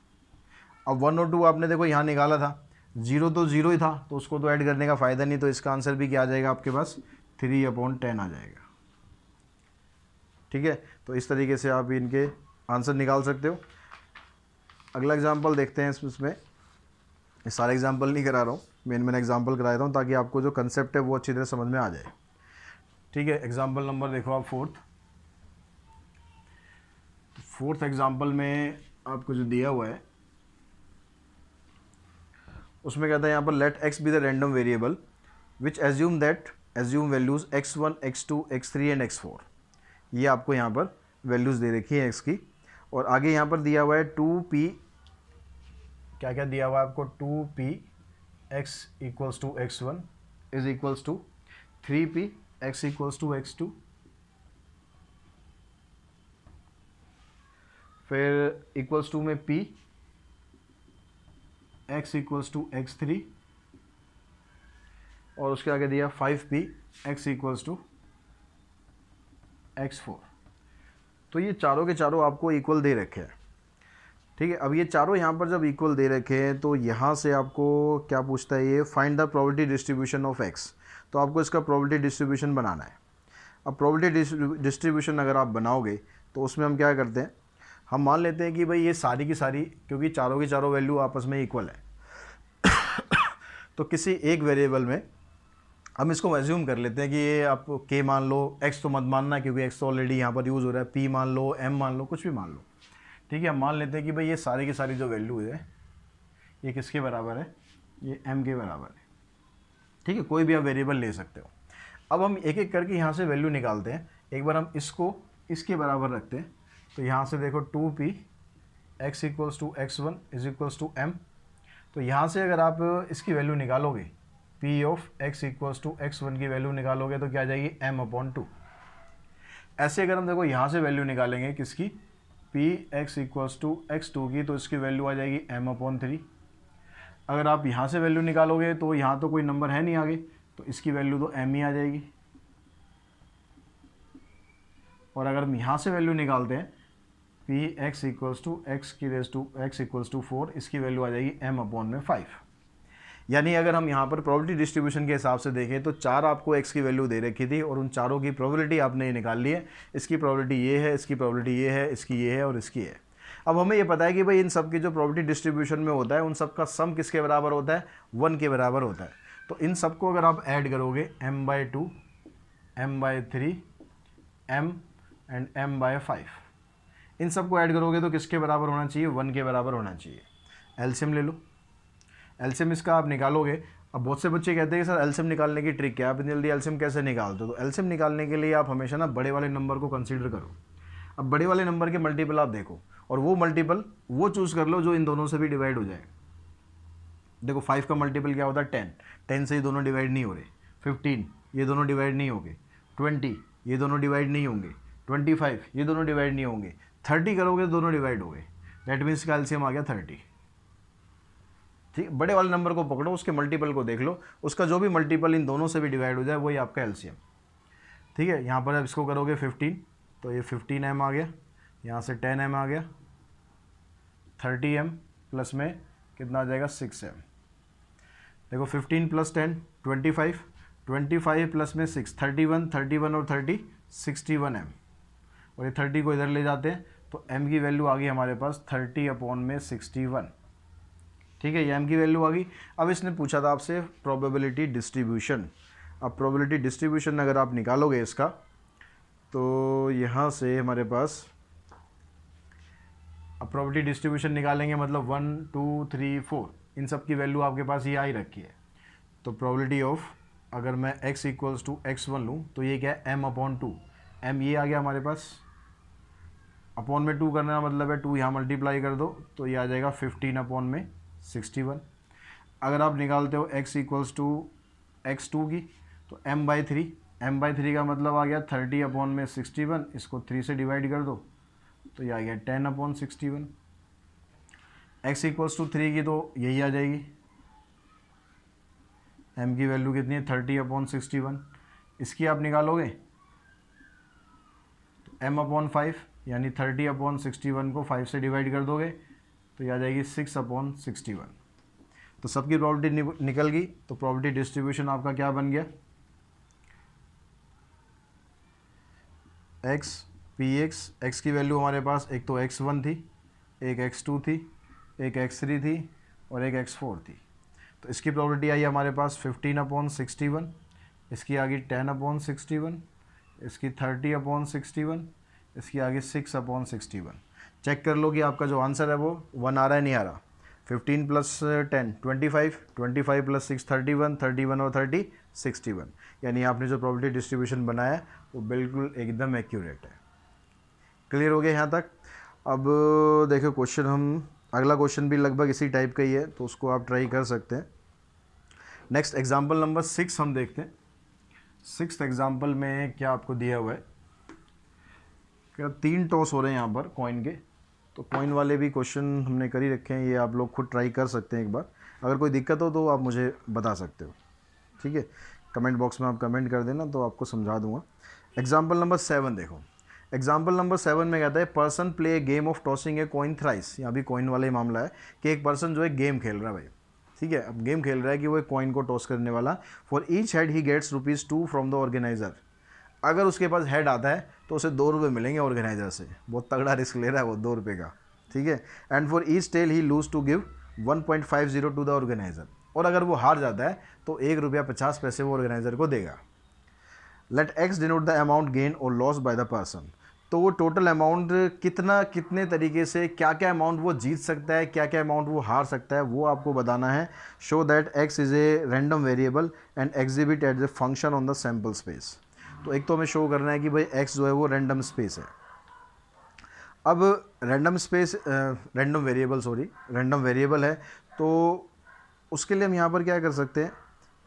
A: अब 1 और 2 आपने देखो यहाँ निकाला था, 0 तो 0 ही था, तो उसको तो ऐड करने का फ़ायदा नहीं, तो इसका आंसर भी क्या आ जाएगा आपके पास, 3/10 आ जाएगा। ठीक है, तो इस तरीके से आप इनके आंसर निकाल सकते हो। अगला एग्जाम्पल देखते हैं। इसमें सारे एग्जाम्पल नहीं करा रहा हूँ, मेन एग्जाम्पल करा देता हूँ ताकि आपको जो कंसेप्ट है वो अच्छी तरह समझ में आ जाए। ठीक है, एग्जाम्पल नंबर देखो आप फोर्थ एग्जाम्पल में आपको जो दिया हुआ है उसमें कहता है यहाँ पर let x be the random variable which assume values x1 x2 x3 and x4। ये आपको यहाँ पर वैल्यूज़ दे रखी है x की, और आगे यहाँ पर दिया हुआ है 2p, क्या क्या दिया हुआ है आपको, 2p x = x1 is equals to 3p x = x2, फिर इक्वल्स टू में p x = x3, और उसके आगे दिया 5p x = x4। तो ये चारों के चारों आपको इक्वल दे रखे हैं। ठीक है, अब ये चारों यहाँ पर जब इक्वल दे रखे हैं तो यहाँ से आपको क्या पूछता है, ये find the probability distribution of x। तो आपको इसका प्रोबेबिलिटी डिस्ट्रीब्यूशन बनाना है। अब प्रोबेबिलिटी डिस्ट्रीब्यूशन अगर आप बनाओगे तो उसमें हम क्या करते हैं, हम मान लेते हैं कि भाई ये सारी की सारी, क्योंकि चारों की चारों वैल्यू आपस में इक्वल है तो किसी एक वेरिएबल में हम इसको एज्यूम कर लेते हैं कि ये आप के मान लो, एक्स तो मत मानना क्योंकि एक्स तो ऑलरेडी यहाँ पर यूज़ हो रहा है, पी मान लो, एम मान लो, कुछ भी मान लो। ठीक है, हम मान लेते हैं कि भाई ये सारी की सारी जो वैल्यू है ये किसके बराबर है, ये एम के बराबर है। ठीक है, कोई भी आप वेरिएबल ले सकते हो। अब हम एक एक करके यहाँ से वैल्यू निकालते हैं। एक बार हम इसको इसके बराबर रखते हैं, तो यहाँ से देखो 2p x equals to x1 is equals to m। तो यहाँ से अगर आप इसकी वैल्यू निकालोगे, p of x equals to x1 की वैल्यू निकालोगे तो क्या आ जाएगी m/2। ऐसे अगर हम देखो यहाँ से वैल्यू निकालेंगे किसकी, p x equals to x2 की, तो इसकी वैल्यू आ जाएगी m/3। अगर आप यहाँ से वैल्यू निकालोगे तो यहाँ तो कोई नंबर है नहीं आगे, तो इसकी वैल्यू तो m ही आ जाएगी। और अगर हम यहाँ से वैल्यू निकालते हैं P X equals to X की raise to X equals to 4, इसकी वैल्यू आ जाएगी m/5। यानी अगर हम यहाँ पर प्रोबेबिलिटी डिस्ट्रीब्यूशन के हिसाब से देखें तो 4 आपको x की वैल्यू दे रखी थी और उन चारों की प्रोबेबिलिटी आपने निकाल ली है। इसकी प्रोबेबिलिटी ये है, इसकी प्रोबेबिलिटी ये है, इसकी ये है और इसकी है। अब हमें ये पता है कि भाई इन सब की जो प्रोबेबिलिटी डिस्ट्रीब्यूशन में होता है उन सब का सम किसके बराबर होता है, 1 के बराबर होता है। तो इन सबको अगर आप ऐड करोगे m/2, m/3, m and m/5, इन सबको ऐड करोगे तो किसके बराबर होना चाहिए, 1 के बराबर होना चाहिए। एलसीएम ले लो, एलसीएम इसका आप निकालोगे। अब बहुत से बच्चे कहते हैं कि सर एलसीएम निकालने की ट्रिक क्या है, आप इतनी जल्दी एलसीएम कैसे निकालते हो। तो एलसीएम निकालने के लिए आप हमेशा ना बड़े वाले नंबर को कंसीडर करो। अब बड़े वाले नंबर के मल्टीपल आप देखो और वो मल्टीपल वो चूज़ कर लो जो इन दोनों से भी डिवाइड हो जाए। देखो 5 का मल्टीपल क्या होता है 10, 10 से ये दोनों डिवाइड नहीं हो रहे। 15 ये दोनों डिवाइड नहीं होंगे। 20 ये दोनों डिवाइड नहीं होंगे। 25 ये दोनों डिवाइड नहीं होंगे। 30 करोगे तो दोनों डिवाइड हो गए। दैट मीन्स का एलसीएम आ गया 30। ठीक, बड़े वाले नंबर को पकड़ो, उसके मल्टीपल को देख लो, उसका जो भी मल्टीपल इन दोनों से भी डिवाइड हो जाए वही आपका एलसीएम। ठीक है, यहाँ पर अब इसको करोगे 15 तो ये 15m आ गया, यहाँ से 10m आ गया, 30m प्लस में कितना आ जाएगा 6m। देखो 15 प्लस 10 25, 25 प्लस में 6 31, 31 और 30 61m। और ये 30 को इधर ले जाते हैं तो m की वैल्यू आ गई हमारे पास 30/61। ठीक है, ये m की वैल्यू आ गई। अब इसने पूछा था आपसे प्रोबेबिलिटी डिस्ट्रीब्यूशन। अब प्रोबेबिलिटी डिस्ट्रीब्यूशन अगर आप निकालोगे इसका तो यहाँ से हमारे पास, अब प्रोबेबिलिटी डिस्ट्रीब्यूशन निकालेंगे मतलब 1 2 3 4 इन सब की वैल्यू आपके पास ये आ ही रखी है। तो प्रोबेबिलिटी ऑफ अगर मैं x इक्वल्स टू x1 लूँ तो ये क्या है m/2। m ये आ गया हमारे पास, अपॉन में 2 करना मतलब है 2 यहाँ मल्टीप्लाई कर दो तो ये आ जाएगा 15/61। अगर आप निकालते हो x इक्वल्स टू x2 की तो m/3, m/3 का मतलब आ गया 30/61। इसको 3 से डिवाइड कर दो तो ये आ गया 10/61। x इक्वल्स टू 3 की तो यही आ जाएगी, m की वैल्यू कितनी है 30/61। इसकी आप निकालोगे तो m/5 यानी 30/61 को 5 से डिवाइड कर दोगे तो ये आ जाएगी 6/61। तो सबकी प्रोबेबिलिटी निकल गई। तो प्रोबेबिलिटी डिस्ट्रीब्यूशन आपका क्या बन गया, x px, x की वैल्यू हमारे पास एक तो x1 थी, एक x2 थी, एक x3 थी और एक x4 थी। तो इसकी प्रोबेबिलिटी आई हमारे पास 15/61, इसकी आ गई 10/61, इसकी 30/61, इसकी आ गई 6/61। चेक कर लो कि आपका जो आंसर है वो 1 आ रहा है नहीं आ रहा। 15 प्लस 10 25, 25 प्लस 6 31, 31 और 30 61। यानी आपने जो प्रोबेबिलिटी डिस्ट्रीब्यूशन बनाया है वो बिल्कुल एकदम एक्यूरेट है। क्लियर हो गया यहाँ तक। अब देखो क्वेश्चन, हम अगला क्वेश्चन भी लगभग इसी टाइप का ही है तो उसको आप ट्राई कर सकते हैं। नेक्स्ट एग्जाम्पल नंबर 6 हम देखते हैं। 6th एग्जाम्पल में क्या आपको दिया हुआ है, क्या 3 टॉस हो रहे हैं यहाँ पर कॉइन के। तो कॉइन वाले भी क्वेश्चन हमने कर ही रखे हैं, ये आप लोग खुद ट्राई कर सकते हैं एक बार। अगर कोई दिक्कत हो तो आप मुझे बता सकते हो। ठीक है, कमेंट बॉक्स में आप कमेंट कर देना तो आपको समझा दूंगा। एग्जाम्पल नंबर 7 देखो। एग्जाम्पल नंबर 7 में कहता है person play a game of tossing a coin thrice. यहाँ भी कॉइन वाला ही मामला है कि एक पर्सन जो है गेम खेल रहा है भाई। ठीक है, अब गेम खेल रहा है कि वो एक कॉइन को टॉस करने वाला। For each head he gets ₹2 from the organiser. अगर उसके पास हेड आता है तो उसे ₹2 मिलेंगे ऑर्गेनाइजर से। बहुत तगड़ा रिस्क ले रहा है वो ₹2 का। ठीक है, and for each tail he lose to give 1.50 to the organiser. और अगर वो हार जाता है तो 1 रुपया 50 पैसे वो ऑर्गेनाइज़र को देगा। Let X denote the amount gain और लॉस बाय द पर्सन। तो वो टोटल अमाउंट कितने तरीके से क्या क्या अमाउंट वो जीत सकता है, क्या क्या अमाउंट वो हार सकता है, वो आपको बताना है। Show that x is a random variable and exhibit at the function on the sample space. तो एक तो हमें शो करना है कि भाई एक्स जो है वो रैंडम स्पेस है। अब रैंडम वेरिएबल है, तो उसके लिए हम यहाँ पर क्या कर सकते हैं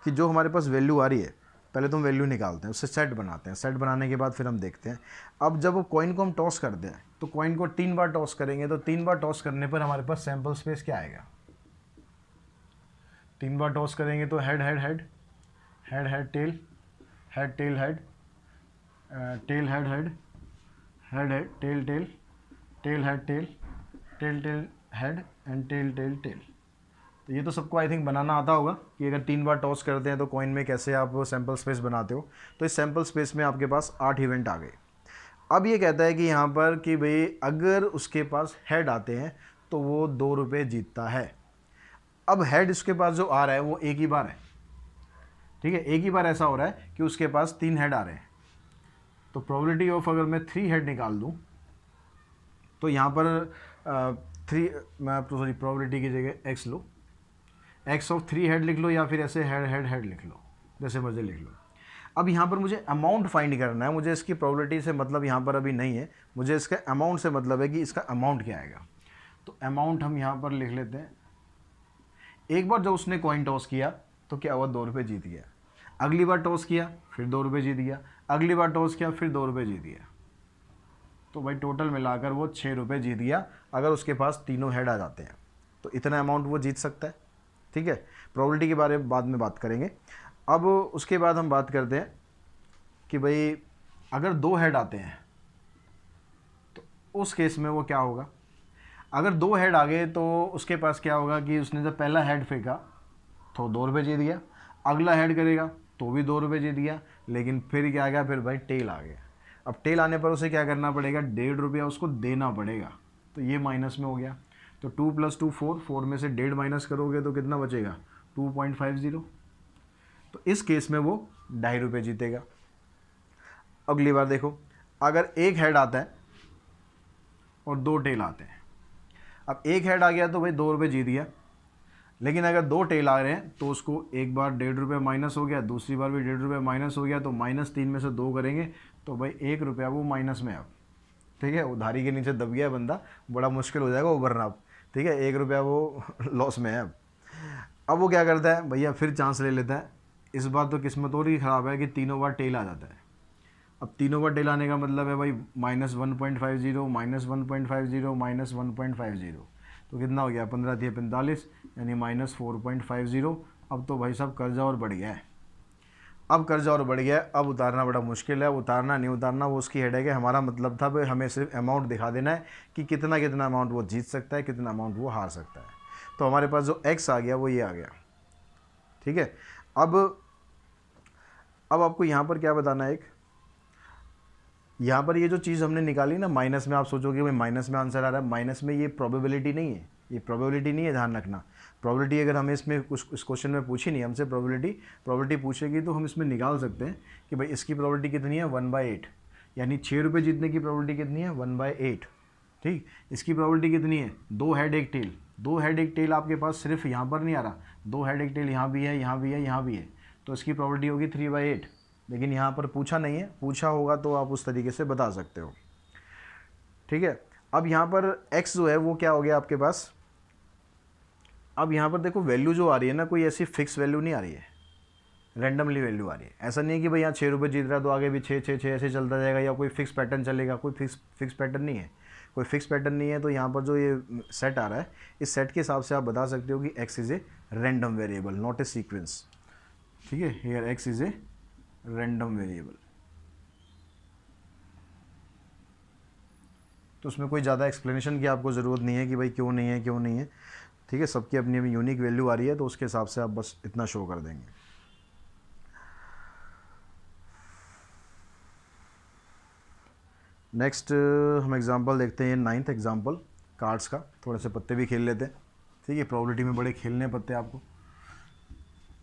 A: कि जो हमारे पास वैल्यू आ रही है, पहले तो हम वैल्यू निकालते हैं, उससे सेट बनाते हैं, सेट बनाने के बाद फिर हम देखते हैं। अब जब कॉइन को हम टॉस करते हैं तो कॉइन को 3 बार टॉस करेंगे, तो 3 बार टॉस करने पर हमारे पास सैम्पल स्पेस क्या आएगा? 3 बार टॉस करेंगे तो head head head, head head tail, head tail head, tail head head, head head tail tail, tail head tail, tail tail head and tail tail tail. तो ये तो सबको आई थिंक बनाना आता होगा कि अगर 3 बार टॉस करते हैं तो कॉइन में कैसे आप सैम्पल स्पेस बनाते हो। तो इस सैम्पल स्पेस में आपके पास 8 इवेंट आ गए। अब ये कहता है कि यहाँ पर कि भाई अगर उसके पास हेड आते हैं तो वो 2 रुपये जीतता है। अब हेड उसके पास जो आ रहा है वो एक ही बार है, ठीक है, एक ही बार ऐसा हो रहा है कि उसके पास 3 हेड आ रहे हैं। तो प्रोबेबिलिटी ऑफ अगर मैं 3 हेड निकाल दूँ तो यहाँ पर प्रोबेबिलिटी की जगह x low, x of 3 head लिख लो या फिर ऐसे हेड हेड हेड लिख लो, जैसे मर्जी लिख लो। अब यहाँ पर मुझे अमाउंट फाइंड करना है, मुझे इसकी प्रोबेबिलिटी से मतलब यहाँ पर अभी नहीं है, मुझे इसका अमाउंट से मतलब है कि इसका अमाउंट क्या आएगा। तो अमाउंट हम यहाँ पर लिख लेते हैं। एक बार जब उसने कॉइन टॉस किया तो क्या हुआ, 2 रुपये जीत गया। अगली बार टॉस किया फिर 2 रुपये जीत गया, अगली बार टॉस किया फिर 2 रुपये जीत गया। तो भाई टोटल मिलाकर वो 6 रुपये जीत गया अगर उसके पास तीनों हेड आ जाते हैं। तो इतना अमाउंट वो जीत सकता है, ठीक है। प्रोबेबिलिटी के बारे में बाद में बात करेंगे। अब उसके बाद हम बात करते हैं कि भाई अगर 2 हेड आते हैं तो उस केस में वो क्या होगा। अगर 2 हेड आ गए तो उसके पास क्या होगा कि उसने जब पहला हेड फेंका तो 2 रुपये जीत गया, अगला हेड करेगा तो भी 2 रुपये जीत गया, लेकिन फिर क्या आ गया, फिर भाई टेल आ गया। अब टेल आने पर उसे क्या करना पड़ेगा, 1.5 रुपया उसको देना पड़ेगा। तो ये माइनस में हो गया। तो 2 + 2 4, 4 में से 1.5 माइनस करोगे तो कितना बचेगा, 2.50। तो इस केस में वो 2.5 रुपये जीतेगा। अगली बार देखो, अगर एक हेड आता है और 2 टेल आते हैं। अब एक हेड आ गया तो भाई 2 रुपये जीत गया, लेकिन अगर 2 टेल आ रहे हैं तो उसको एक बार 1.5 रुपये माइनस हो गया, दूसरी बार भी 1.5 रुपये माइनस हो गया। तो -3 में से 2 करेंगे तो भाई 1 रुपया वो माइनस में। अब ठीक है, उधारी के नीचे दब गया बंदा, बड़ा मुश्किल हो जाएगा उभरना। अब ठीक है, 1 रुपया वो लॉस में है। अब वो क्या करता है भैया, फिर चांस ले लेता है। इस बार तो किस्मत और ही ख़राब है कि तीनों बार टेल आ जाता है। अब तीनों बार टेल आने का मतलब है भाई -1.50, -1.50, -1.50। तो कितना हो गया, 15 × 45 यानी -4.50। अब तो भाई साहब कर्जा और बढ़ गया है। अब कर्जा और बढ़ गया, अब उतारना बड़ा मुश्किल है। उतारना नहीं उतारना वो उसकी हेडेक है। हमारा मतलब था भाई हमें सिर्फ अमाउंट दिखा देना है कि कितना कितना अमाउंट वो जीत सकता है, कितना अमाउंट वो हार सकता है। तो हमारे पास जो एक्स आ गया वो ये आ गया, ठीक है। अब आपको यहाँ पर क्या बताना है, एक यहाँ पर ये जो चीज़ हमने निकाली ना माइनस में, आप सोचोगे भाई माइनस में आंसर आ रहा है, माइनस में ये प्रोबेबिलिटी नहीं है, ये प्रोबेबिलिटी नहीं है, ध्यान रखना। प्रोबेबिलिटी अगर हमें इसमें कुछ इस क्वेश्चन में पूछी नहीं, हमसे प्रोबेबिलिटी पूछेगी तो हम इसमें निकाल सकते हैं कि भाई इसकी प्रोबेबिलिटी कितनी है, 1/8, यानी 6 रुपये जीतने की प्रोबेबिलिटी कितनी है, 1/8। ठीक, इसकी प्रोबेबिलिटी कितनी है, 2 हेड 1 टेल। 2 हेड 1 टेल आपके पास सिर्फ यहाँ पर नहीं आ रहा, 2 हेड 1 टेल यहाँ भी है, यहाँ भी है, यहाँ भी है। तो इसकी प्रोबेबिलिटी होगी 3/8, लेकिन यहाँ पर पूछा नहीं है, पूछा होगा तो आप उस तरीके से बता सकते हो, ठीक है। अब यहाँ पर x जो है वो क्या हो गया आपके पास। अब यहाँ पर देखो वैल्यू जो आ रही है ना, कोई ऐसी फिक्स वैल्यू नहीं आ रही है, रैंडमली वैल्यू आ रही है। ऐसा नहीं है कि भाई यहाँ 6 रुपये जीत रहा है तो आगे भी 6 6 6 ऐसे चलता जाएगा, या कोई फिक्स पैटर्न चलेगा। कोई फिक्स पैटर्न नहीं है, कोई फिक्स पैटर्न नहीं है। तो यहाँ पर जो ये सेट आ रहा है, इस सेट के हिसाब से आप बता सकते हो कि x is a random variable, not a sequence, ठीक है। Here x is a random variable. तो उसमें कोई ज़्यादा एक्सप्लेनेशन की आपको ज़रूरत नहीं है कि भाई क्यों नहीं है, ठीक है। सबकी अपनी अपनी यूनिक वैल्यू आ रही है, तो उसके हिसाब से आप बस इतना शो कर देंगे। नेक्स्ट हम एग्जांपल देखते हैं, 9th एग्जांपल कार्ड्स का। थोड़े से पत्ते भी खेल लेते हैं, ठीक है। प्रोबेबिलिटी में बड़े खेलने पत्ते आपको।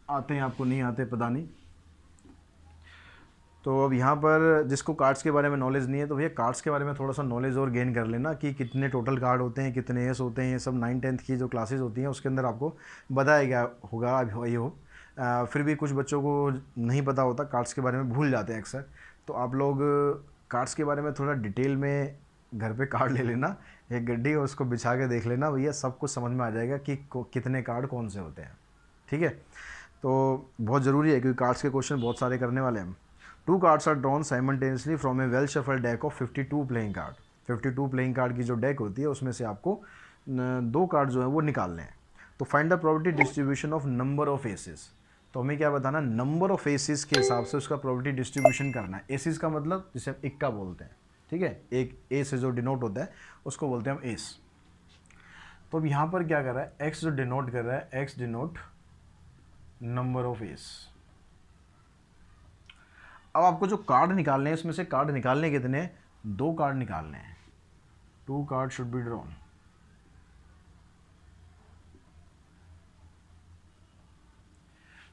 A: आते हैं आपको नहीं आते पता नहीं। तो अब यहाँ पर जिसको कार्ड्स के बारे में नॉलेज नहीं है तो भैया कार्ड्स के बारे में थोड़ा सा नॉलेज और गेन कर लेना कि कितने टोटल कार्ड होते हैं, कितने एस होते हैं, ये सब 9th-10th की जो क्लासेस होती हैं उसके अंदर आपको बताया गया होगा अभी ये हो। फिर भी कुछ बच्चों को नहीं पता होता, कार्ड्स के बारे में भूल जाते हैं अक्सर। तो आप लोग कार्ड्स के बारे में थोड़ा डिटेल में घर पे कार्ड ले लेना, एक गड्डी और उसको बिछा के देख लेना, भैया सब कुछ समझ में आ जाएगा कि कितने कार्ड कौन से होते हैं। ठीक है, तो बहुत ज़रूरी है क्योंकि कार्ड्स के क्वेश्चन बहुत सारे करने वाले हैं हम। 2 cards are drawn simultaneously from a well shuffled deck of 52 playing card. 52 playing card की जो डेक होती है उसमें से आपको 2 कार्ड जो है वो निकालने हैं। तो find the probability distribution of number of aces. तो हमें क्या बताना, नंबर ऑफ एसेस के हिसाब से उसका प्रोबेबिलिटी डिस्ट्रीब्यूशन करना है। एसेस का मतलब जिसे हम इक्का बोलते हैं, ठीक है, एक ए से जो डिनोट होता है उसको बोलते हैं हम एस। तो अब यहाँ पर क्या कर रहा है, एक्स जो डिनोट कर रहा है, x denote number of S. अब आपको जो कार्ड निकालने हैं इसमें से कार्ड निकालने कितने हैं, 2 कार्ड निकालने हैं। 2 कार्ड शुड बी ड्रॉन।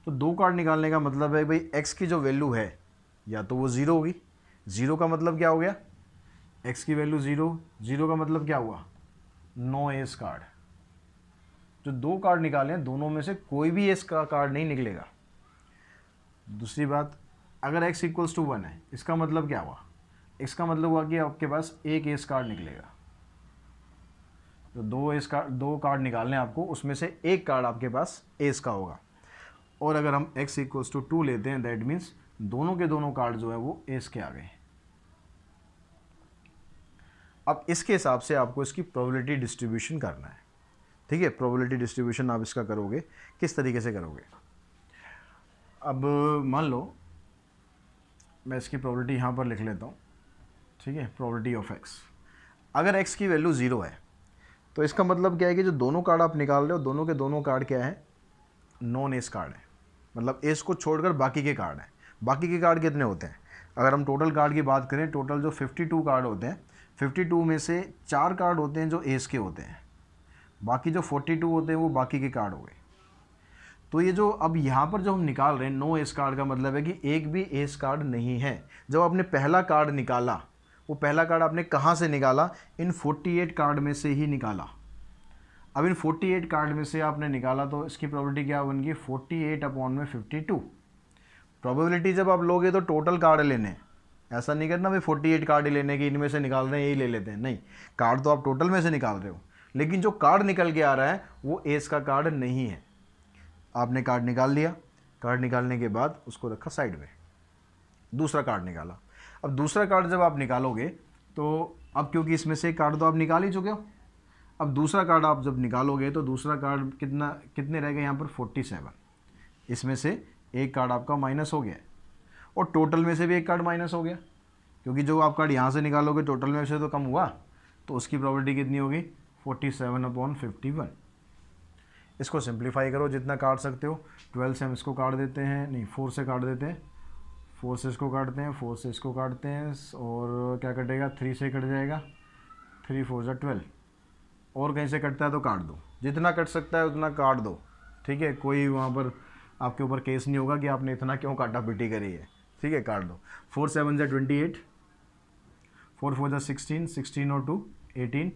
A: तो 2 कार्ड निकालने का मतलब है भाई x की जो वैल्यू है या तो वो 0 होगी। 0 का मतलब क्या हो गया, x की वैल्यू 0, 0 का मतलब क्या हुआ, नो एस कार्ड। जो 2 कार्ड निकाले हैं दोनों में से कोई भी एस का कार्ड नहीं निकलेगा। दूसरी बात, अगर x इक्वल्स टू 1 है इसका मतलब क्या हुआ, x का मतलब हुआ कि आपके पास एक एस कार्ड निकलेगा। तो 2 कार्ड निकालने आपको, उसमें से एक कार्ड आपके पास एस का होगा। और अगर हम x इक्वल्स टू 2 लेते हैं दैट मीन्स दोनों के दोनों कार्ड जो है वो एस के आ गए। अब इसके हिसाब से आपको इसकी प्रोबेबिलिटी डिस्ट्रीब्यूशन करना है। ठीक है, प्रोबेबिलिटी डिस्ट्रीब्यूशन आप इसका करोगे, किस तरीके से करोगे। अब मान लो मैं इसकी प्रोबेबिलिटी यहाँ पर लिख लेता हूँ। ठीक है, प्रोबेबिलिटी ऑफ x, अगर x की वैल्यू 0 है तो इसका मतलब क्या है कि जो दोनों कार्ड आप निकाल रहे हो दोनों के दोनों कार्ड क्या है, नॉन एस कार्ड है। मतलब एस को छोड़कर बाकी के कार्ड हैं। बाकी के कार्ड कितने होते हैं, अगर हम टोटल कार्ड की बात करें, टोटल जो 52 कार्ड होते हैं, 52 में से 4 कार्ड होते हैं जो एस के होते हैं, बाकी जो 42 होते हैं वो बाकी के कार्ड हो गए। तो ये जो अब यहाँ पर जो हम निकाल रहे हैं नो एस कार्ड का मतलब है कि एक भी एस कार्ड नहीं है। जब आपने पहला कार्ड निकाला, वो पहला कार्ड आपने कहाँ से निकाला, इन 48 कार्ड में से ही निकाला। अब इन 48 कार्ड में से आपने निकाला तो इसकी प्रोबेबिलिटी क्या बन गई, 48 अपॉन में 52। प्रोबेबिलिटी जब आप लोगे तो टोटल कार्ड लेने हैं, ऐसा नहीं करना भाई 48 कार्ड ही लेने की, इनमें से निकाल रहे हैं यही ले लेते हैं, नहीं, कार्ड तो आप टोटल में से निकाल रहे हो, लेकिन जो कार्ड निकल के आ रहा है वो एस का कार्ड नहीं है। आपने कार्ड निकाल लिया, कार्ड निकालने के बाद उसको रखा साइड में, दूसरा कार्ड निकाला। अब दूसरा कार्ड जब आप निकालोगे तो अब क्योंकि इसमें से कार्ड तो आप निकाल ही चुके हो, अब दूसरा कार्ड आप जब निकालोगे तो दूसरा कार्ड कितने रह गए यहाँ पर 47। इसमें से एक कार्ड आपका माइनस हो गया और टोटल में से भी एक कार्ड माइनस हो गया, क्योंकि जो आप कार्ड यहाँ से निकालोगे टोटल में से तो कम हुआ, तो उसकी प्रोबेबिलिटी कितनी होगी, 47 अपॉन 51। इसको सिंप्लीफाई करो जितना काट सकते हो। 12 से हम इसको काट देते हैं, नहीं 4 से काट देते हैं, 4 से इसको काटते हैं, 4 से इसको काटते हैं और क्या कटेगा, 3 से कट जाएगा, 3 4 जा 12। और कहीं से कटता है तो काट दो, जितना कट सकता है उतना काट दो। ठीक है, कोई वहाँ पर आपके ऊपर केस नहीं होगा कि आपने इतना क्यों काटा पिटी करी है। ठीक है, काट दो। 4 7 जा 28, 4 4 जा 16, 16 और 2 18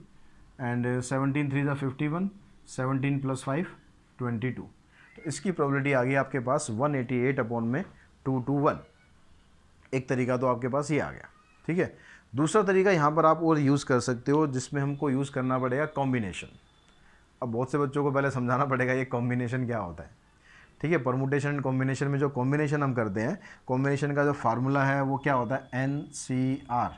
A: एंड 17 3 जा 51, 17 प्लस 5 22। तो इसकी प्रोबेबिलिटी आ गई आपके पास 188 अपॉन में 221। एक तरीका तो आपके पास ये आ गया। ठीक है, दूसरा तरीका यहाँ पर आप और यूज़ कर सकते हो जिसमें हमको यूज़ करना पड़ेगा कॉम्बिनेशन। अब बहुत से बच्चों को पहले समझाना पड़ेगा ये कॉम्बिनेशन क्या होता है। ठीक है, परमुटेशन एंड कॉम्बिनेशन में जो कॉम्बिनेशन हम करते हैं, कॉम्बिनेशन का जो फार्मूला है वो क्या होता है, NCR।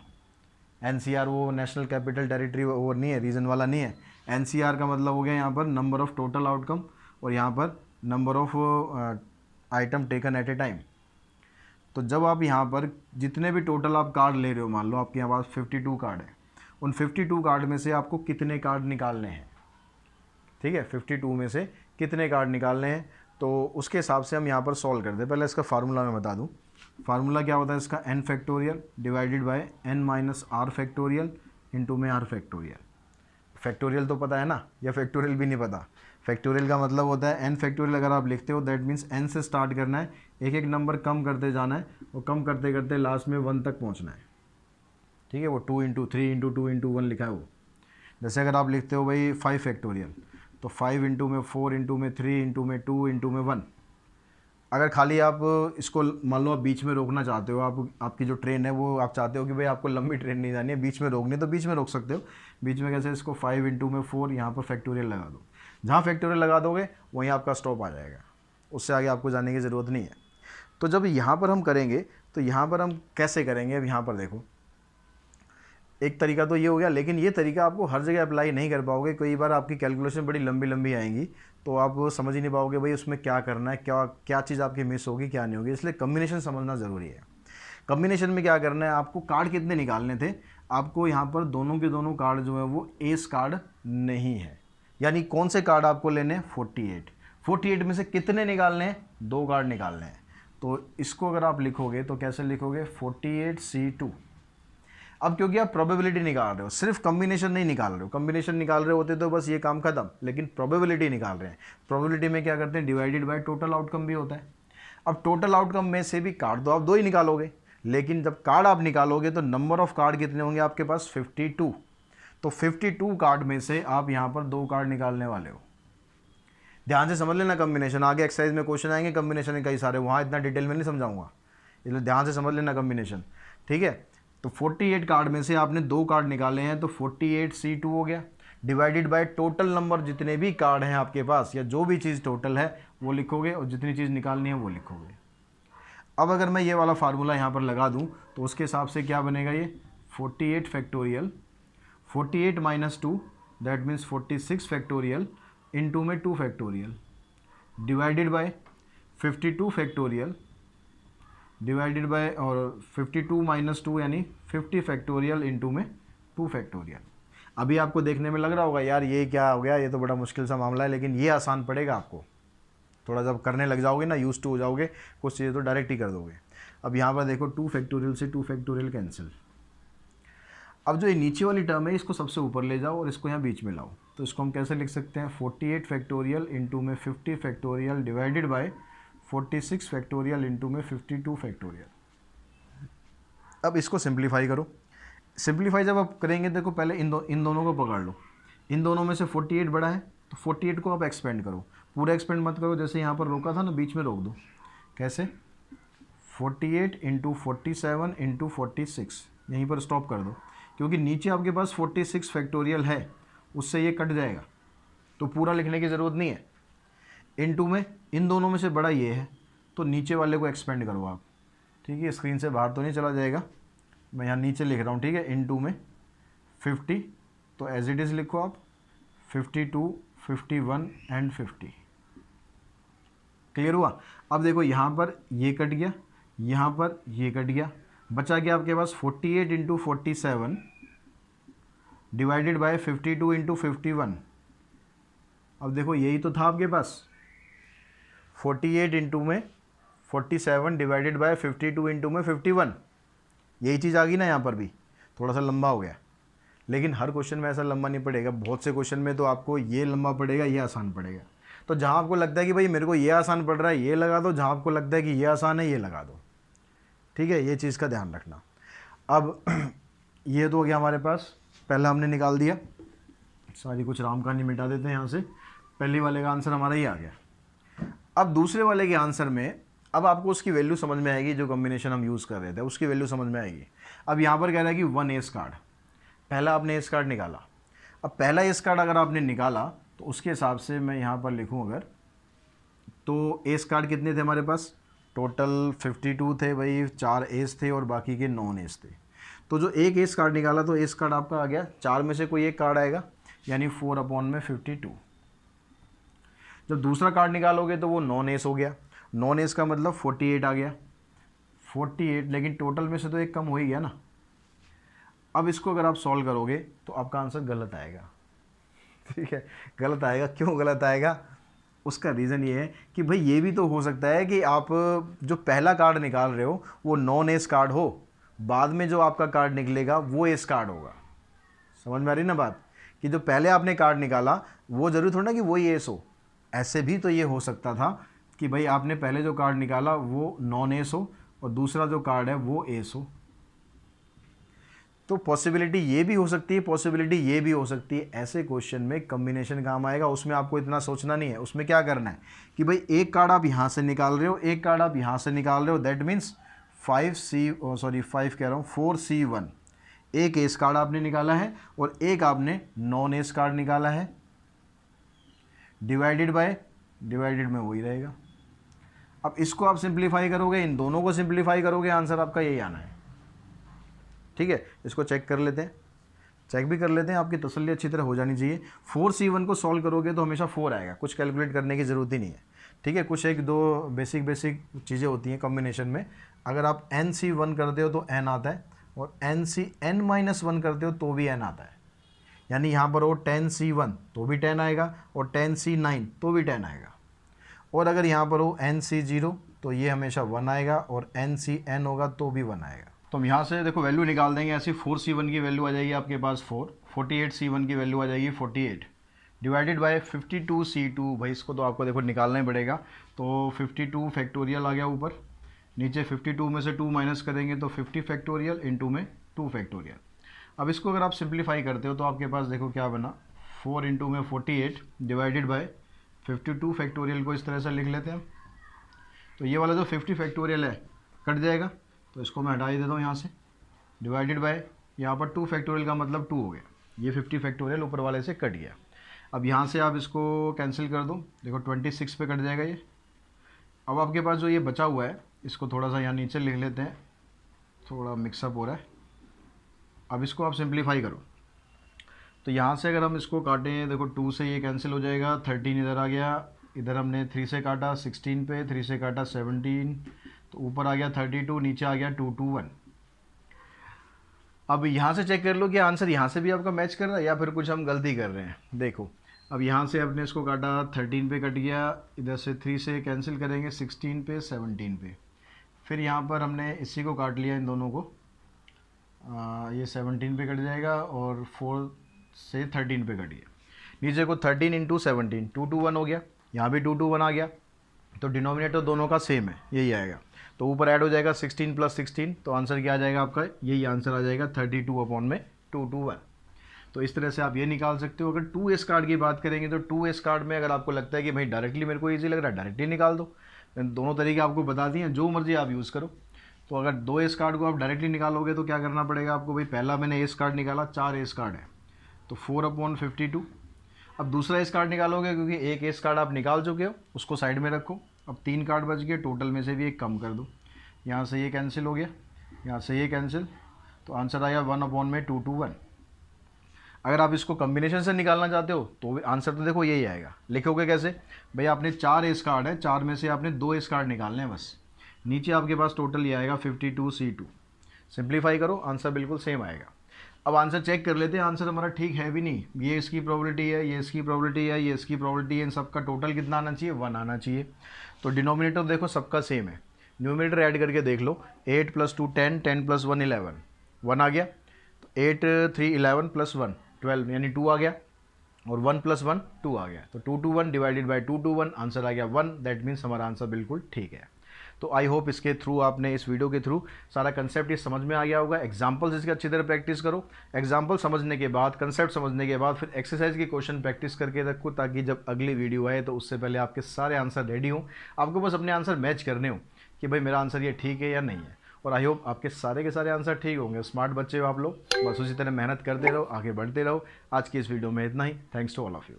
A: NCR वो नेशनल कैपिटल टेरिटरी वो नहीं है, रीजन वाला नहीं है। NCR का मतलब हो गया यहाँ पर नंबर ऑफ़ टोटल आउटकम और यहाँ पर number of item taken at a time. तो जब आप यहाँ पर जितने भी टोटल आप कार्ड ले रहे हो, मान लो आपके यहाँ पास 52 कार्ड है, उन 52 कार्ड में से आपको कितने कार्ड निकालने हैं। ठीक है, 52 में से कितने कार्ड निकालने हैं, तो उसके हिसाब से हम यहाँ पर सॉल्व कर दें। पहले इसका फार्मूला मैं बता दूँ। फार्मूला क्या होता है इसका, n factorial divided by n minus r factorial into में r फैक्टोरियल। फैक्टोरियल तो पता है ना, या फैक्टोरियल भी नहीं पता। फैक्टोरियल का मतलब होता है एन फैक्टोरियल अगर आप लिखते हो दैट मीन्स एन से स्टार्ट करना है, एक एक नंबर कम करते जाना है और कम करते करते लास्ट में 1 तक पहुंचना है। ठीक है, वो 2 इंटू 3 इंटू 2 इंटू 1 लिखा है वो। जैसे अगर आप लिखते हो भाई 5 फैक्टोरियल, तो 5 इंटू में 4 इंटू में 3 इंटू में 2 इंटू में 1। अगर खाली आप इसको मान लो आप बीच में रोकना चाहते हो, आपकी जो ट्रेन है वो आप चाहते हो कि भाई आपको लंबी ट्रेन नहीं जानी है, बीच में रोकनी है, तो बीच में रोक सकते हो। बीच में कैसे, इसको 5 इंटू में 4 यहाँ पर फैक्टोरियल लगा दो, जहाँ फैक्टोरियल लगा दोगे वहीं आपका स्टॉप आ जाएगा, उससे आगे आपको जाने की ज़रूरत नहीं है। तो जब यहाँ पर हम करेंगे तो यहाँ पर हम कैसे करेंगे, अब यहाँ पर देखो एक तरीका तो ये हो गया, लेकिन ये तरीका आपको हर जगह अप्लाई नहीं कर पाओगे। कई बार आपकी कैलकुलेशन बड़ी लंबी लंबी आएंगी तो आप समझ ही नहीं पाओगे भाई उसमें क्या करना है, क्या चीज़ आपकी मिस होगी क्या नहीं होगी। इसलिए कम्बिनेशन समझना ज़रूरी है। कम्बिनेशन में क्या करना है, आपको कार्ड कितने निकालने थे, आपको यहाँ पर दोनों के दोनों कार्ड जो है वो एस कार्ड नहीं है, यानी कौन से कार्ड आपको लेने हैं, 48 में से कितने निकालने हैं, 2 कार्ड निकालने हैं। तो इसको अगर आप लिखोगे तो कैसे लिखोगे, 48C2। अब क्योंकि आप प्रोबेबिलिटी निकाल रहे हो, सिर्फ कॉम्बिनेशन नहीं निकाल रहे हो, कॉम्बिनेशन निकाल रहे होते तो बस ये काम खत्म, लेकिन प्रोबेबिलिटी निकाल रहे हैं। प्रोबेबिलिटी में क्या करते हैं, डिवाइडेड बाय टोटल आउटकम भी होता है। अब टोटल आउटकम में से भी कार्ड तो आप 2 ही निकालोगे, लेकिन जब कार्ड आप निकालोगे तो नंबर ऑफ कार्ड कितने होंगे आपके पास, 52। तो 52 कार्ड में से आप यहाँ पर 2 कार्ड निकालने वाले हो। ध्यान से समझ लेना कॉम्बिनेशन, आगे एक्सरसाइज में क्वेश्चन आएंगे कॉम्बिनेशन के कई सारे, वहाँ इतना डिटेल में नहीं समझाऊंगा, इसलिए ध्यान से समझ लेना कॉम्बिनेशन। ठीक है, तो 48 कार्ड में से आपने 2 कार्ड निकाले हैं तो 48C2 हो गया, डिवाइडेड बाय टोटल नंबर जितने भी कार्ड हैं आपके पास, या जो भी चीज़ टोटल है वो लिखोगे और जितनी चीज़ निकालनी है वो लिखोगे। अब अगर मैं ये वाला फार्मूला यहाँ पर लगा दूँ तो उसके हिसाब से क्या बनेगा, ये 48 factorial 48 minus 2 that means 46 factorial into में 2 factorial divided by 52 factorial divided by और 52 माइनस 2 यानी 50 फैक्टोरियल इंटू में 2 फैक्टोरियल। अभी आपको देखने में लग रहा होगा यार ये क्या हो गया, ये तो बड़ा मुश्किल सा मामला है, लेकिन ये आसान पड़ेगा आपको, थोड़ा जब करने लग जाओगे ना, यूज टू हो जाओगे, कुछ चीज़ें तो डायरेक्ट ही कर दोगे। अब यहाँ पर देखो 2 फैक्टोरियल से 2 फैक्टोरियल कैंसिल। अब जो ये नीचे वाली टर्म है इसको सबसे ऊपर ले जाओ और इसको यहाँ बीच में लाओ, तो इसको हम कैसे लिख सकते हैं, 48 फैक्टोरियल इंटू में 50 factorial divided by 46 factorial into में 52 फैक्टोरियल। अब इसको सिंप्लीफाई करो। सिंप्लीफाई जब आप करेंगे, देखो पहले इन दोनों को पकड़ लो, इन दोनों में से 48 बड़ा है तो 48 को आप एक्सपेंड करो, पूरा एक्सपेंड मत करो, जैसे यहाँ पर रोका था ना बीच में रोक दो। कैसे, 48 इंटू 47 इंटू 46 यहीं पर स्टॉप कर दो, क्योंकि नीचे आपके पास 46 फैक्टोरियल है, उससे ये कट जाएगा तो पूरा लिखने की ज़रूरत नहीं है। इनटू में इन दोनों में से बड़ा ये है तो नीचे वाले को एक्सपेंड करो आप। ठीक है, स्क्रीन से बाहर तो नहीं चला जाएगा, मैं यहाँ नीचे लिख रहा हूँ। ठीक है, इनटू में 50 तो एज इट इज़ लिखो आप 52, 51 एंड 50। क्लियर हुआ। अब देखो यहाँ पर ये कट गया, यहाँ पर ये कट गया, बचा गया आपके पास 48 इंटू 47 डिवाइडेड बाय 52 इंटू 51। अब देखो यही तो था आपके पास, 48 इंटू में 47 डिवाइडेड बाय 52 इंटू में 51, यही चीज़ आ गई ना। यहाँ पर भी थोड़ा सा लंबा हो गया, लेकिन हर क्वेश्चन में ऐसा लंबा नहीं पड़ेगा, बहुत से क्वेश्चन में तो आपको ये लंबा पड़ेगा, ये आसान पड़ेगा। तो जहाँ आपको लगता है कि भाई मेरे को ये आसान पड़ रहा है ये लगा दो, जहाँ आपको लगता है कि ये आसान है ये लगा दो। ठीक है, ये चीज़ का ध्यान रखना। अब ये तो हो गया हमारे पास, पहला हमने निकाल दिया, सारी कुछ राम कहानी मिटा देते हैं यहाँ से। पहले वाले का आंसर हमारा ही आ गया। अब दूसरे वाले के आंसर में अब आपको उसकी वैल्यू समझ में आएगी, जो कॉम्बिनेशन हम यूज़ कर रहे थे उसकी वैल्यू समझ में आएगी। अब यहाँ पर कह रहा है कि 1 एस कार्ड, पहला आपने एस कार्ड निकाला। अब पहला एस कार्ड अगर आपने निकाला तो उसके हिसाब से मैं यहाँ पर लिखूँ अगर, तो एस कार्ड कितने थे हमारे पास, टोटल 52 थे भाई, 4 एस थे और बाकी के नॉन एस थे। तो जो एक एस कार्ड निकाला तो एस कार्ड आपका आ गया, 4 में से कोई एक कार्ड आएगा यानी 4/52। जब दूसरा कार्ड निकालोगे तो वो नॉन एस हो गया, नॉन एस का मतलब 48 आ गया, 48, लेकिन टोटल में से तो एक कम हो ही गया ना। अब इसको अगर आप सॉल्व करोगे तो आपका आंसर गलत आएगा। ठीक है, गलत आएगा। क्यों गलत आएगा, उसका रीज़न ये है कि भाई ये भी तो हो सकता है कि आप जो पहला कार्ड निकाल रहे हो वो नॉन एस कार्ड हो, बाद में जो आपका कार्ड निकलेगा वो एस कार्ड होगा। समझ में आ रही ना बात, कि जो पहले आपने कार्ड निकाला वो जरूरी थोड़ा ना कि वही एस हो, ऐसे भी तो ये हो सकता था कि भाई आपने पहले जो कार्ड निकाला वो नॉन एस हो और दूसरा जो कार्ड है वो एस हो। तो पॉसिबिलिटी ये भी हो सकती है, पॉसिबिलिटी ये भी हो सकती है। ऐसे क्वेश्चन में कम्बिनेशन काम आएगा, उसमें आपको इतना सोचना नहीं है। उसमें क्या करना है कि भाई एक कार्ड आप यहाँ से निकाल रहे हो, एक कार्ड आप यहाँ से निकाल रहे हो, दैट मीन्स 4C1, एक एस कार्ड आपने निकाला है और एक आपने नॉन एस कार्ड निकाला है, डिवाइडेड में वही रहेगा। अब इसको आप सिंप्लीफाई करोगे, इन दोनों को सिंप्लीफाई करोगे, आंसर आपका यही आना है। ठीक है, इसको चेक कर लेते हैं, चेक भी कर लेते हैं, आपकी तसल्ली अच्छी तरह हो जानी चाहिए। 4C1 को सॉल्व करोगे तो हमेशा 4 आएगा, कुछ कैलकुलेट करने की ज़रूरत ही नहीं है। ठीक है, कुछ एक दो बेसिक चीज़ें होती हैं कॉम्बिनेशन में। अगर आप NC1 करते हो तो n आता है और NCn-1 करते हो तो भी n आता है। यानी यहाँ पर हो 10C1 तो भी 10 आएगा और 10C9 तो भी 10 आएगा। और अगर यहाँ पर हो NC0 तो ये हमेशा 1 आएगा और NCn होगा तो भी 1 आएगा। तो हम यहाँ से देखो वैल्यू निकाल देंगे। ऐसी 4C1 की वैल्यू आ जाएगी आपके पास 4, 48C1 की वैल्यू आ जाएगी 48, डिवाइडेड बाय 52C2। भाई इसको तो आपको देखो निकालना ही पड़ेगा। तो 52 फैक्टोरियल आ गया ऊपर, नीचे 52 में से 2 माइनस करेंगे तो 50 फैक्टोरियल, इंटू में 2 फैक्टोरियल। अब इसको अगर आप सिंप्लीफाई करते हो तो आपके पास देखो क्या बना, 4 इंटू में 48 डिवाइडेड बाय 52 फैक्टोरियल को इस तरह से लिख लेते हैं। तो ये वाला जो 50 फैक्टोरियल है कट जाएगा, तो इसको मैं हटा ही देता हूँ यहाँ से, डिवाइडेड बाय यहाँ पर 2 फैक्टोरियल का मतलब 2 हो गया, ये 50 फैक्टोरियल ऊपर वाले से कट गया। अब यहाँ से आप इसको कैंसिल कर दो, देखो 26 पे कट जाएगा ये। अब आपके पास जो ये बचा हुआ है इसको थोड़ा सा यहाँ नीचे लिख लेते हैं, थोड़ा मिक्सअप हो रहा है। अब इसको आप सिंप्लीफाई करो, तो यहाँ से अगर हम इसको काटें, देखो 2 से ये कैंसिल हो जाएगा, 13 इधर आ गया, इधर हमने 3 से काटा 16 पे, 3 से काटा 17, तो ऊपर आ गया 32, नीचे आ गया 221। अब यहाँ से चेक कर लो कि आंसर यहाँ से भी आपका मैच कर रहा है या फिर कुछ हम गलती कर रहे हैं। देखो अब यहाँ से अपने इसको काटा 13 पे कट गया, इधर से 3 से कैंसिल करेंगे 16 पे 17 पे, फिर यहाँ पर हमने इसी को काट लिया इन दोनों को, ये 17 पे कट जाएगा और 4 से 13 पे कट गया, नीचे को 13 इंटू 17 221 हो गया, यहाँ भी 221 आ गया। तो डिनोमिनेटर दोनों का सेम है, यही आएगा। तो ऊपर ऐड हो जाएगा 16 प्लस 16, तो आंसर क्या आ जाएगा आपका, यही आंसर आ जाएगा 32/221। तो इस तरह से आप ये निकाल सकते हो। अगर 2S कार्ड की बात करेंगे तो 2S कार्ड में अगर आपको लगता है कि भाई डायरेक्टली मेरे को ईजी लग रहा है, डायरेक्टली निकाल दो। दोनों तरीके आपको बता दिए, जो मर्जी आप यूज़ करो। तो अगर 2S कार्ड को आप डायरेक्टली निकालोगे तो क्या करना पड़ेगा आपको, भाई पहला मैंने एस कार्ड निकाला, 4 एस कार्ड है तो 4/52। अब दूसरा एस कार्ड निकालोगे क्योंकि एक एस कार्ड आप निकाल चुके हो, उसको साइड में रखो। अब 3 कार्ड बच गए, टोटल में से भी एक कम कर दो, यहाँ से ये कैंसिल हो गया, यहाँ से ये कैंसिल, तो आंसर आया 1/221। अगर आप इसको कम्बिनेशन से निकालना चाहते हो तो आंसर तो देखो यही आएगा। लिखोगे कैसे, भाई आपने 4 एस कार्ड है, 4 में से आपने 2 एस कार्ड निकालने हैं बस। नीचे आपके पास टोटल ये आएगा 52C2। सिंप्लीफाई करो, आंसर बिल्कुल सेम आएगा। अब आंसर चेक कर लेते हैं, आंसर हमारा ठीक है भी नहीं, ये इसकी प्रोबेबिलिटी है, ये इसकी प्रोबेबिलिटी है, ये इसकी प्रोबेबिलिटी है, इन सबका टोटल कितना आना चाहिए, 1 आना चाहिए। तो डिनोमिनेटर देखो सबका सेम है, न्यूमरेटर ऐड करके देख लो, 8 + 2 10, 10 + 1 11, 1 आ गया। तो 8 3 11 + 1 12, यानी 2 आ गया, और 1 + 1 2 आ गया। तो 221 डिवाइडेड बाई 221, आंसर आ गया 1। दैट मीन्स हमारा आंसर बिल्कुल ठीक है। तो आई होप इसके थ्रू आपने, इस वीडियो के थ्रू सारा कंसेप्ट ये समझ में आ गया होगा। एग्जाम्पल्स इसके अच्छी तरह प्रैक्टिस करो। एग्जाम्पल समझने के बाद, कंसेप्ट समझने के बाद फिर एक्सरसाइज के क्वेश्चन प्रैक्टिस करके रखो, ताकि जब अगली वीडियो आए तो उससे पहले आपके सारे आंसर रेडी हों। आपको बस अपने आंसर मैच करने हो कि भाई मेरा आंसर ये ठीक है या नहीं है। और आई होप आपके सारे के सारे आंसर ठीक होंगे। स्मार्ट बच्चे हो आप लोग, बस उसी तरह मेहनत करते रहो, आगे बढ़ते रहो। आज की इस वीडियो में इतना ही। Thanks to all of you.